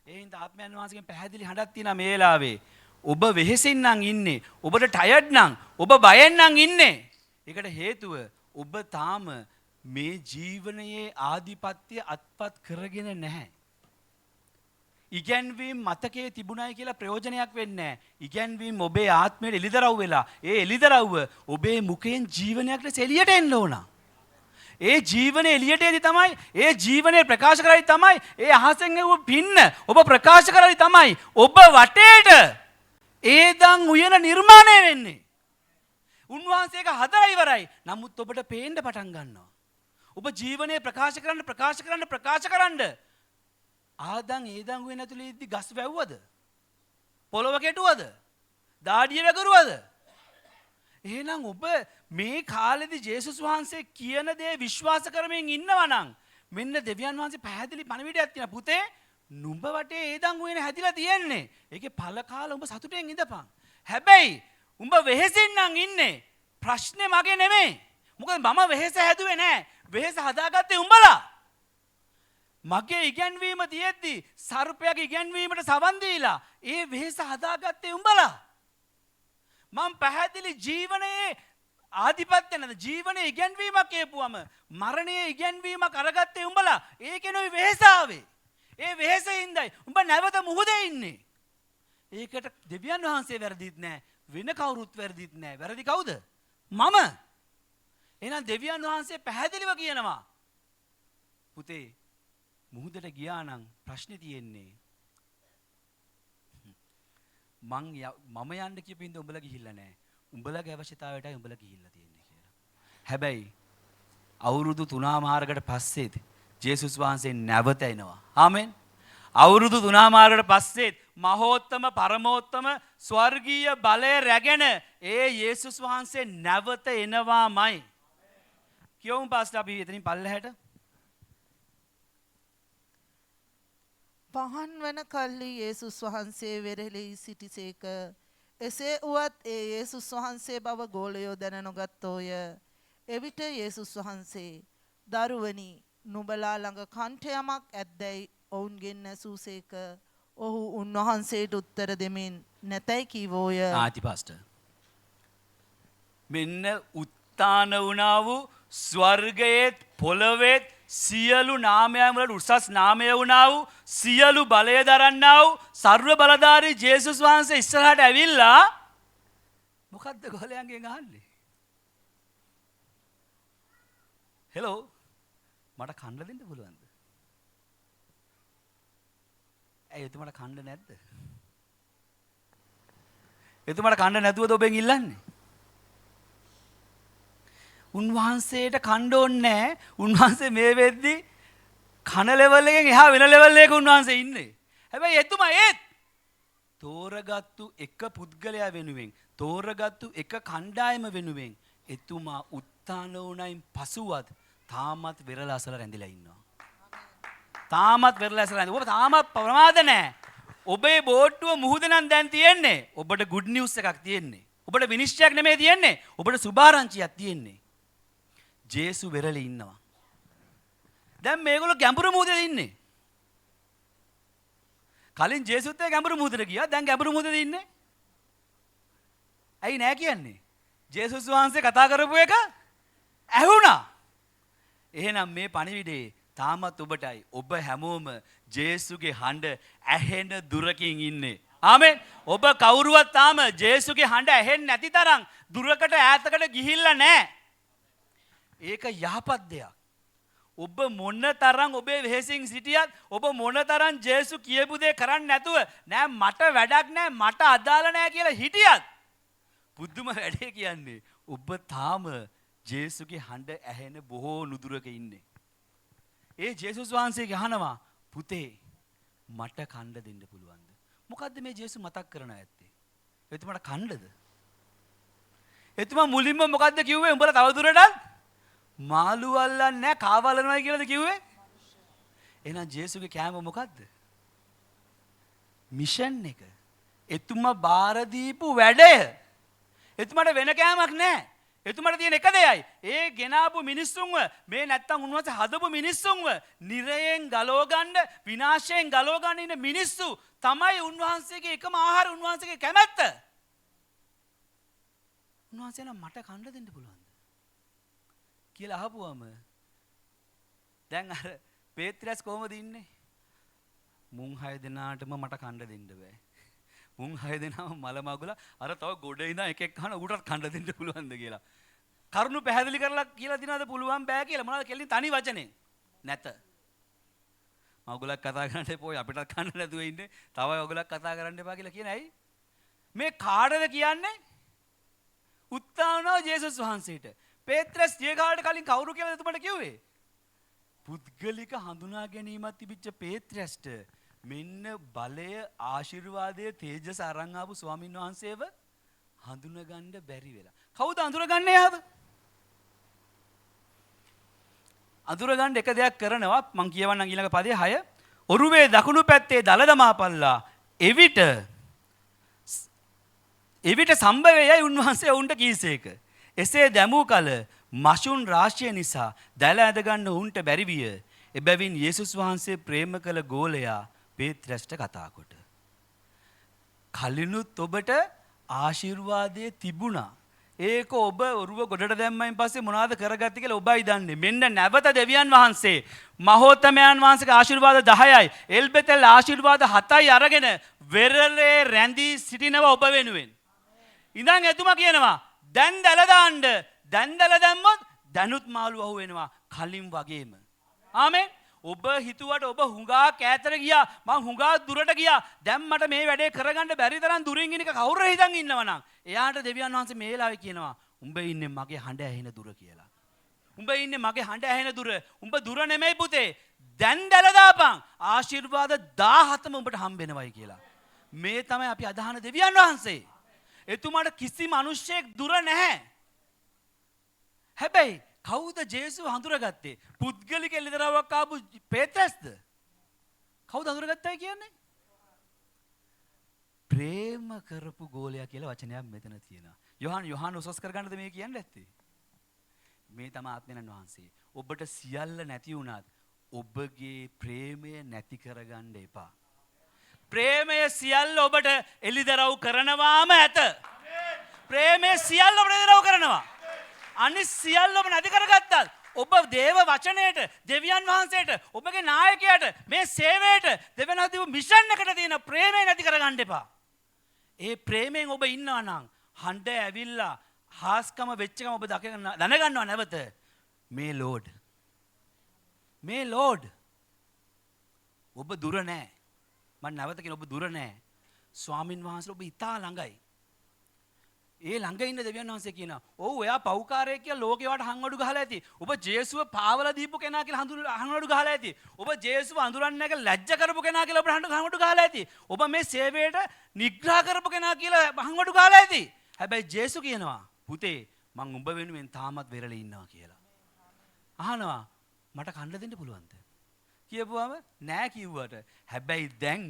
ඒ හින්දා ආත්මයන් වහන්සේගෙන් පැහැදිලි හඬක් තියෙනවා මේ වෙලාවේ. ඔබ වෙහෙසින් නම් ඉන්නේ. ඔබට ටයර්ඩ් නම්, ඔබ බයෙන් නම් ඉන්නේ. ඒකට හේතුව ඔබ තාම මේ ජීවනයේ ආධිපත්‍ය අත්පත් කරගෙන නැහැ. ඉගැන්වීම් මතකයේ තිබුණයි කියලා ප්‍රයෝජනයක් වෙන්නේ නැහැ. ඉගැන්වීම් ඔබේ ආත්මයට එළිදරව් වෙලා ඒ එළිදරව්ව ඔබේ මුඛයෙන් ජීවනයක් ලෙස එළියට එන්න ඕන. ඒ ජීවනේ එළියට එදි තමයි ඒ ජීවනේ ප්‍රකාශ කරයි තමයි ඒ අහසෙන් එව්ව පින්න ඔබ ප්‍රකාශ කරයි තමයි ඔබ වටේට ඒදන් උයන නිර්මාණය වෙන්නේ. උන්වහන්සේක හදලා ඉවරයි. නමුත් ඔබට පේන්න පටන් ගන්නවා. ඔබ ජීවනේ ප්‍රකාශ කරන්න ආදන් ඒදන් උයන ඇතුලේ ඉද්දි ගස් වැව්වද? පොළව කෙටුවද? දාඩිය වැගරුවද? එහෙනම් ඔබ මේ කාලෙදී ජේසුස් වහන්සේ කියන දේ විශ්වාස කරමින් ඉන්නවා නම් මෙන්න දෙවියන් වහන්සේ පැහැදිලි පණිවිඩයක් තියෙනවා. පුතේ නුඹ වටේ ඒදන් උයන හැදිලා තියෙන්නේ. ඒකේ ඵල කාලා උඹ සතුටෙන් ඉඳපන්. හැබැයි උඹ වෙහෙසින් නම් ඉන්නේ. ප්‍රශ්නේ මගේ නෙමෙයි. මොකද මම වෙහෙස හැදුවේ නෑ. වෙහෙස හදාගත්තේ උඹලා. මගේ ඉගැන්වීම තියෙද්දි සර්පයාගේ ඉගැන්වීමට සවන් දීලා ඒ වෙහෙස හදාගත්තේ උඹලා. මම පැහැදිලි ජීවනයේ ආධිපත්‍ය නැද ජීවනයේ ඉගැන්වීමක් කියපුවම මරණයේ ඉගැන්වීමක් අරගත්තේ උඹලා. ඒකෙනොයි වෙහෙස ආවේ. ඒ වෙහෙසින්දයි උඹ නැවත මුහුදේ ඉන්නේ. ඒකට දෙවියන් වහන්සේ වැරදිත් නැහැ. වෙන කවුරුත් වැරදිත් නැහැ. වැරදි කවුද? මම. එහෙනම් දෙවියන් වහන්සේ පැහැදිලිව කියනවා. පුතේ මුහුදට ගියා නම් ප්‍රශ්නේ තියෙන්නේ මම යන්න කියපු ඉඳ උඹලා ගිහිල්ලා නැහැ. උඹලගේ අවශ්‍යතාවයටයි උඹලා ගිහිල්ලා තියෙන්නේ කියලා. හැබැයි අවුරුදු 3මාරකට පස්සේත් ජේසුස් වහන්සේ නැවත එනවා. ආමෙන්. අවුරුදු 3මාරකට පස්සේත් මහෝත්තම පරමෝත්තම ස්වර්ගීය බලය රැගෙන ඒ යේසුස් වහන්සේ නැවත එනවාමයි. කියවමු පාස්ටර් අපි එතනින් පල්ලෙහාට. පහන් වන කල්ලි යේසුස් වහන්සේ වෙරළෙහි සිටිසේක. එසේ වුවත් ඒ යේසුස් වහන්සේ බව ගෝලයෝ දැන නොගත්තෝය. එවිට යේසුස් වහන්සේ දරුවනි නුඹලා ළඟ කණ්ඨයමක් ඇද්දැයි ඔවුන්ගෙන් ඇසූසේක. ඔහු උන්වහන්සේට උත්තර දෙමින් නැතැයි කීවෝය. ආති පාස්ටර්. මෙන්න උත්තාන වුණා වූ ස්වර්ගයේත් පොළොවේත් සියලු නාමයන් වලට උසස් නාමය වුණා වූ සියලු බලය දරන්නා වූ සර්ව බලධාරී ජේසුස් වහන්සේ ඉස්සරහට ඇවිල්ලා මොකද්ද ගෝලයන්ගෙන් අහන්නේ? හෙලෝ මට කන්න දෙන්න පුළුවන්ද? ඇයි එතුමාට කන්න නැද්ද? එතුමාට කන්න නැතුවද ඔබෙන් ඉල්ලන්නේ? උන්වහන්සේට කන්න ඕනේ නැහැ. උන්වහන්සේ මේ වෙද්දි කන ලෙවල් එකෙන් එහා වෙන ලෙවල් එකක උන්වහන්සේ ඉන්නේ. හැබැයි එතුමා ඒත් තෝරගත්තු එක පුද්ගලයා වෙනුවෙන් තෝරගත්තු එක කණ්ඩායම වෙනුවෙන් එතුමා උත්තාන වුණයින් පසුවත් තාමත් වෙරළ අසල රැඳිලා ඉන්නවා. තාමත් වෙරළ අසල රැඳි. ඔබ තාමත් ප්‍රමාද නැහැ. ඔබේ බෝට්ටුව මුහුද නම් දැන් තියෙන්නේ. ඔබට good news එකක් තියෙන්නේ. ඔබට විනිශ්චයක් නෙමෙයි තියෙන්නේ. ඔබට සුභාරංචියක් තියෙන්නේ. ජේසු වෙරළේ ඉන්නවා. දැන් මේගොල්ලෝ ගැඹුරු මුහුදේ ඉන්නේ. කලින් ජේසුත් ගැඹුරු මුහුදට ගියා. දැන් ගැඹුරු මුහුදේ ඉන්නේ. ඇයි නෑ කියන්නේ? ජේසුස් වහන්සේ කතා කරපු එක ඇහුණා. එහෙනම් මේ පණිවිඩේ තාමත් ඔබටයි. ඔබ හැමෝම ජේසුගේ හඬ ඇහෙන දුරකින් ඉන්නේ. ආමෙන්. ඔබ කවුරුවත් තාම ජේසුගේ හඬ ඇහෙන්නේ නැති තරම් දුරකට ඈතකට ගිහිල්ලා නැහැ. ඒක යහපත් දෙයක්. ඔබ මොන තරම් ඔබේ වෙහෙසින් සිටියත් ඔබ මොන තරම් ජේසු කියපු දේ කරන්නේ නැතුව නෑ මට වැඩක් නෑ මට අදාළ නෑ කියලා හිටියත් බුදුම වැඩේ කියන්නේ ඔබ තාම ජේසුගේ හඬ ඇහෙන බොහෝ නුදුරක ඉන්නේ. ඒ ජේසුස් වහන්සේගේ අහනවා පුතේ මට කණ්ඩ දෙන්න පුළුවන්ද? මොකද්ද මේ ජේසු මතක් කරන ඇත්තේ? එතුමාට කණ්ඩද? එතුමා මුලින්ම මොකද්ද කිව්වේ? උඹලා තවදුරටත් මාළු අල්ලන්නේ නැහැ කාවලනවා කියලාද කිව්වේ? එහෙනම් ජේසුගේ කෑම මොකද්ද? මිෂන් එක. එතුමා බාර දීපු වැඩය. එතුමාට වෙන කෑමක් නැහැ. එතුමාට තියෙන එක දෙයයි. ඒ ගෙනාපු මිනිස්සුන්ව මේ නැත්තම් උන්වහන්සේ හදපු මිනිස්සුන්ව නිරයෙන් ගලව ගන්න විනාශයෙන් ගලව ගන්න ඉන්න මිනිස්සු තමයි උන්වහන්සේගේ එකම ආහාර උන්වහන්සේගේ කැමැත්ත. උන්වහන්සේ නම් මට කන්න දෙන්න පුළුවන්ද කියලා අහපුවම දැන් අර පේත්‍රස් කොහමද ඉන්නේ? මුන් 6 දෙනාටම මට කන්න දෙන්න බෑ. මුන් 6 දෙනාම මල මගුල අර තව ගොඩ ඉඳන් එක එක කන ඌටත් කන්න දෙන්න පුළුවන්ද කියලා. කරුණු පැහැදිලි කරලා කියලා දිනවද පුළුවන් බෑ කියලා මොනවද කෙලින් තනි වචනෙන් නැත. මගුලක් කතා කරන්න එපොයි අපිටත් කන්න නැතුව ඉන්නේ. තව ඔයගොල්ලක් කතා කරන්න එපා කියලා කියන ඇයි? මේ කාටද කියන්නේ? උත්තාවනවා ජේසුස් වහන්සේට. පේත්‍රස් ජේගාට කලින් කවුරු කියලාද එතුමාට කිව්වේ? පුද්ගලික හඳුනා ගැනීමක් තිබිච්ච පේත්‍රස්ට මෙන්න බලය ආශිර්වාදය තේජස අරන් ආපු ස්වාමීන් වහන්සේව හඳුනගන්න බැරි වෙලා. කවුද අඳුරගන්නේ යාව? අඳුරගන්න එක දෙයක් කරනවා මං කියවන්නම් ඊළඟ පදේ 6. ඔරුවේ දකුණු පැත්තේ දල දමාපල්ලා එවිට සම්භවයයි උන්වහන්සේ ඔවුන්ට කීසේක. එසේ දැමූ කල මෂුන් රාශිය නිසා දැල ඇද ගන්න ඔවුන්ට බැරි විය. එබැවින් යේසුස් වහන්සේ ප්‍රේම කළ ගෝලයා පේත්‍රස්ට කතා කොට. කලිනුත් ඔබට ආශිර්වාදයේ තිබුණා. ඒක ඔබ ඔරුව ගොඩට දැම්මයින් පස්සේ මොනවද කරගත්තේ කියලා ඔබයි දන්නේ. මෙන්න නැවත දෙවියන් වහන්සේ මහෝත්තමයන් වහන්සේගේ ආශිර්වාද 10යි එල්බෙතෙල් ආශිර්වාද 7යි අරගෙන වෙරළේ රැඳී සිටිනව ඔබ වෙනුවෙන්. ඉඳන් එතුමා කියනවා දැන් දැල දාන්න. දැන් දැල දැම්මොත් දැනුත් මාළු අහු වෙනවා කලින් වගේම. ආමෙන්. ඔබ හිතුවට ඔබ හුඟා කෑතර ගියා මං හුඟා දුරට ගියා දැන් මට මේ වැඩේ කරගන්න බැරි තරම් දුරින් ඉන්න එක කවුරු හිතන් ඉන්නවනම් එයාට දෙවියන් වහන්සේ මේ වෙලාවේ කියනවා උඹ ඉන්නේ මගේ හඬ ඇහෙන දුර කියලා. උඹ ඉන්නේ මගේ හඬ ඇහෙන දුර. උඹ දුර නෙමෙයි පුතේ. දැන් දැල දාපන්. ආශිර්වාද 17ම උඹට හම්බෙනවයි කියලා. මේ තමයි අපි අදහන දෙවියන් වහන්සේ. එතුමාට කිසි මිනිහෙක් දුර නැහැ. හැබැයි කවුද ජේසුව හඳුරගත්තේ? පුද්ගලික එළිදරව්වක් ආපු පේත්‍රස්ද? කවුද හඳුරගත්තයි කියන්නේ? ප්‍රේම කරපු ගෝලයා කියලා වචනයක් මෙතන තියෙනවා. යොහාන උසස් කරගන්නද මේ කියන්නේ නැත්තේ? මේ තමයි ආත්මයන් වහන්සේ. ඔබට සියල්ල නැති වුණත් ඔබගේ ප්‍රේමය නැති කරගන්න එපා. ප්‍රේමය සියල්ල ඔබට එළිදරව් කරනවාම ඇත. ප්‍රේමය සියල්ල ඔබට එළිදරව් කරනවා. අනිත් සියල්ල ඔබ නැති කරගත්තත් ඔබ දේව වචනයට දෙවියන් වහන්සේට ඔබගේ නායකයාට මේ සේවයට දෙවියන් හදපු මිෂන් එකට තියෙන ප්‍රේමය නැති කරගන්න එපා. ඒ ප්‍රේමයෙන් ඔබ ඉන්නවා නම් හඬ ඇවිල්ලා හාස්කම වෙච්ච එකම ඔබ දැනගන්නවා නැවත මේ ලෝඩ් ඔබ දුර නෑ. මම නැවත කියන ඔබ දුර නෑ. ස්වාමින් වහන්සේ ඔබ ඉතා ළඟයි. ඒ ළඟ ඉන්න දෙවියන් වහන්සේ කියනවා ඔව් එයා පව්කාරයෙක් කියලා ලෝකේ වට හංවඩු ගහලා ඇති. ඔබ ජේසුව පාවලා දීපු කෙනා කියලා හංවඩු ගහලා ඇති. ඔබ ජේසුව අඳුරන්නේ නැහැ කියලා ලැජ්ජ කරපු කෙනා කියලා ඔබ හංවඩු ගහලා ඇති. ඔබ මේ සේවයට නිග්‍රහ කරපු කෙනා කියලා හංවඩු ගහලා ඇති. හැබැයි ජේසු කියනවා පුතේ මං උඹ වෙනුවෙන් තාමත් වෙරළේ ඉන්නවා කියලා. අහනවා මට කන්න දෙන්න පුළුවන්ද? කියපුවම නෑ කිව්වට. හැබැයි දැන්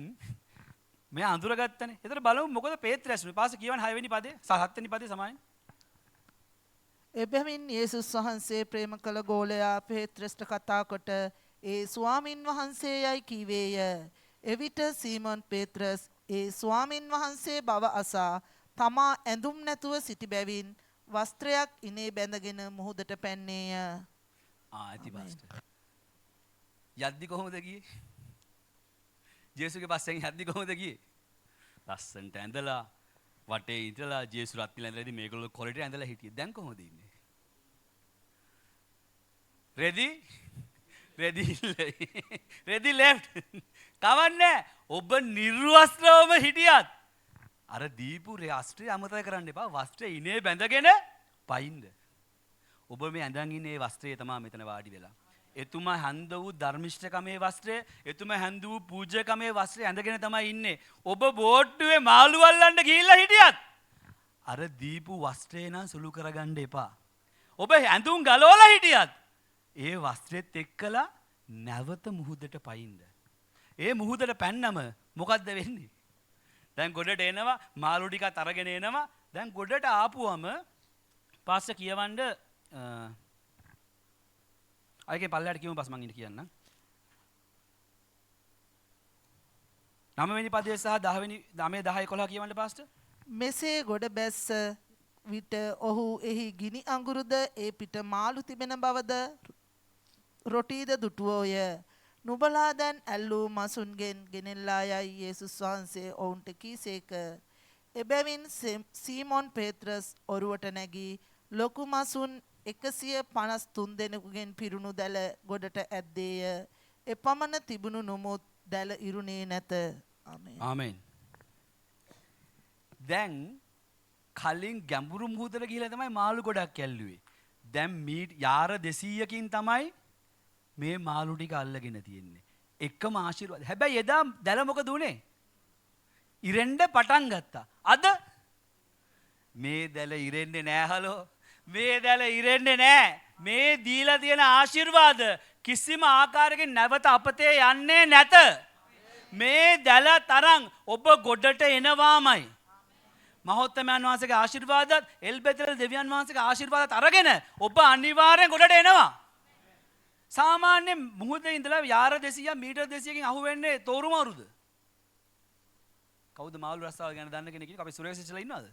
මේ අඳුරගත්තනේ. එතන බලමු මොකද පේත්‍රස් මේ පාස කියවන 6 වෙනි පදේ 7 වෙනි පදේ සමායන්. එබැවින් යේසුස් වහන්සේ ප්‍රේම කළ ගෝලයා පේත්‍රස්ට කතා කොට ඒ ස්වාමින් වහන්සේයයි කීවේය. එවිට සීමොන් පේත්‍රස් ඒ ස්වාමින් වහන්සේ බව අසා තමා ඇඳුම් නැතුව සිටි බැවින් වස්ත්‍රයක් ඉනේ බැඳගෙන මුහුදට පැන්නේය. ඇති පාස්ටර්. යද්දි කොහොමද ගියේ? ජේසුගේ පස්සෙන් යද්දි කොහොමද ගියේ? ලස්සන්ට ඇඳලා වටේ ඉඳලා ජේසු රත්නිල ඇඳලාදී මේගොල්ලෝ කොරිඩරේ ඇඳලා හිටියේ. දැන් කොහොමද ඉන්නේ? ready left. කවන්නේ ඔබ නිර්වස්ත්‍රවම හිටියත් අර දීපු වස්ත්‍රය අමතක කරන්න එපා. වස්ත්‍රය ඉනේ බැඳගෙන පයින්ද. ඔබ මේ ඇඳන් ඉන්නේ ඒ වස්ත්‍රය තමයි මෙතන වාඩි වෙලා. එතුමා හැඳ වූ ධර්මිෂ්ඨකමේ වස්ත්‍රය, එතුමා හැඳ වූ පූජකමේ වස්ත්‍රය ඇඳගෙන තමයි ඉන්නේ. ඔබ බෝට්ටුවේ මාළු අල්ලන්න ගිහිල්ලා හිටියත් අර දීපු වස්ත්‍රය නම් සුළු කරගන්න එපා. ඔබ ඇඳුම් ගලවලා හිටියත් ඒ වස්ත්‍රෙත් එක්කලා නැවත මුහුදට පයින්ද. ඒ මුහුදට පැන්නම මොකද්ද වෙන්නේ? දැන් ගොඩට එනවා, මාළු ටිකත් අරගෙන එනවා. දැන් ගොඩට ආපුවම පාස්ටර් කියවන්න අයගේ පල්ලයට කියමු පස් මං ඉන්න කියන්න. 9 වෙනි පදයේ සහ 10 වෙනි 9 10 11 කියවන්න පාස්ටර්. මෙසේ ගොඩ බැස්ස විට ඔහු එහි ගිනි අඟුරුද ඒ පිට මාළු තිබෙන බවද රොටීද දුටුවෝය. නුබලා දැන් ඇල්ලූ මසුන්ගෙන් ගෙනෙල්ලා යයි යේසුස් වහන්සේ ඔවුන්ට කීසේක. එබැවින් සීමොන් පේත්‍රස් ඔරුවට නැගී ලොකු මසුන් 153 දෙනෙකුගෙන් පිරුණු දැල ගොඩට ඇද්දේය. එපමණ තිබුණු නමුත් දැල ඉරුණේ නැත. ආමේන්. ආමේන්. දැන් කලින් ගැඹුරු මුහුදට ගිහිලා තමයි මාළු ගොඩක් ඇල්ලුවේ. දැන් යාර 200කින් තමයි මේ මාළු ටික අල්ලගෙන තියෙන්නේ. එකම ආශිර්වාද. හැබැයි එදා දැල මොකද උනේ? ඉරෙන්න පටන් ගත්තා. අද මේ දැල ඉරෙන්නේ නෑ හලෝ. මේ දැල ඉරෙන්නේ නෑ. මේ දීලා තියෙන ආශිර්වාද කිසිම ආකාරයකින් නැවත අපතේ යන්නේ නැත. මේ දැල තරම් ඔබ ගොඩට එනවාමයි. මහෝත්තමයන් වහන්සේගේ ආශිර්වාදත් එල්බෙතෙල් දෙවියන් වහන්සේගේ ආශිර්වාදත් අරගෙන ඔබ අනිවාර්යෙන් ගොඩට එනවා. සාමාන්‍ය මුහුදේ ඉඳලා යාර 200 මීටර් 200කින් අහුවෙන්නේ තෝරුමාරුද? කවුද මාළු රස්සාව ගැන දන්න කෙනෙක් ඉන්නේ? අපේ සුරේෂ් ඉස්සලා ඉන්නවද?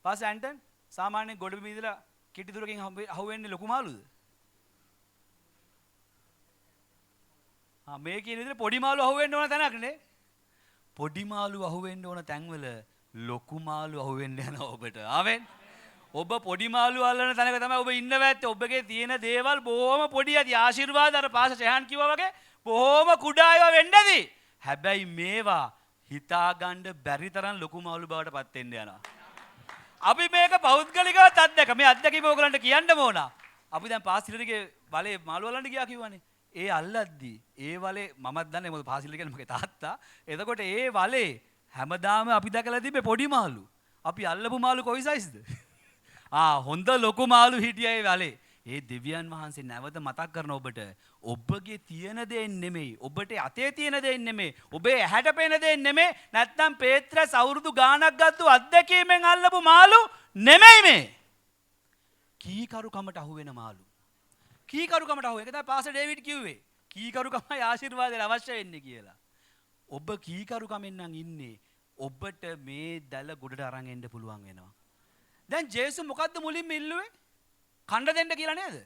පාස් ඇන්ටන් සාමාන්‍ය ගොඩබිම ඉඳලා කිටි දුරකින් අහුවෙන්නේ ලොකු මාළුද? මේ කියන විදිහට පොඩි මාළු අහුවෙන්න ඕන තැනක් නේ. පොඩි මාළු අහුවෙන්න ඕන තැන්වල ලොකු මාළු අහුවෙන්න යනවා ඔබට. ආමෙන්. ඔබ පොඩි මාළු අල්ලන තැනක තමයි ඔබ ඉන්න වැත්තේ. ඔබගේ තියෙන දේවල් බොහොම පොඩි ඇති. ආශිර්වාද අර පාස චයන් කිව්වා වගේ බොහොම කුඩා ඒවා වෙන්න ඇති. හැබැයි මේවා හිතාගන්න බැරි තරම් ලොකු මාළු බවට පත් වෙන්න යනවා. අපි මේක පෞද්ගලිකව අත්දැක. මේ අත්දැකීම ඕගලන්ට කියන්න ඕන. අපි දැන් පාසිලරිගේ බලේ මාළු අල්ලන්න ගියා කිව්වනේ. ඒ අල්ලද්දි ඒ වලේ මමත් දන්නේ මොකද පාසිලරි කියන්නේ මගේ තාත්තා. එතකොට ඒ වලේ හැමදාම අපි දැකලා තිබ්බේ පොඩි මාළු. අපි අල්ලපු මාළු කොයි සයිස්ද? හොඳ ලොකු මාළු හිටියා ඒ වලේ. ඒ දෙවියන් වහන්සේ නැවත මතක් කරන ඔබට ඔබගේ තියෙන දේ නෙමෙයි, ඔබට අතේ තියෙන දේ නෙමෙයි, ඔබේ ඇහැට පේන දේ නෙමෙයි, නැත්නම් පේත්‍රස් අවුරුදු ගාණක් ගත්තු අත්දැකීමෙන් අල්ලපු මාළු නෙමෙයි මේ. කීකරුකමට අහු වෙන මාළු. කීකරුකමට අහු. ඒක තමයි පාසර් ඩේවිඩ් කිව්වේ. කීකරුකමයි ආශිර්වාදයට අවශ්‍ය වෙන්නේ කියලා. ඔබ කීකරුකමෙන් නම් ඉන්නේ. ඔබට මේ දැල ගොඩට අරන් එන්න පුළුවන් වෙනවා. දැන් ජේසුස් මොකද්ද මුලින්ම ඉල්ලුවේ? කණ්ඩ දෙන්න කියලා නේද?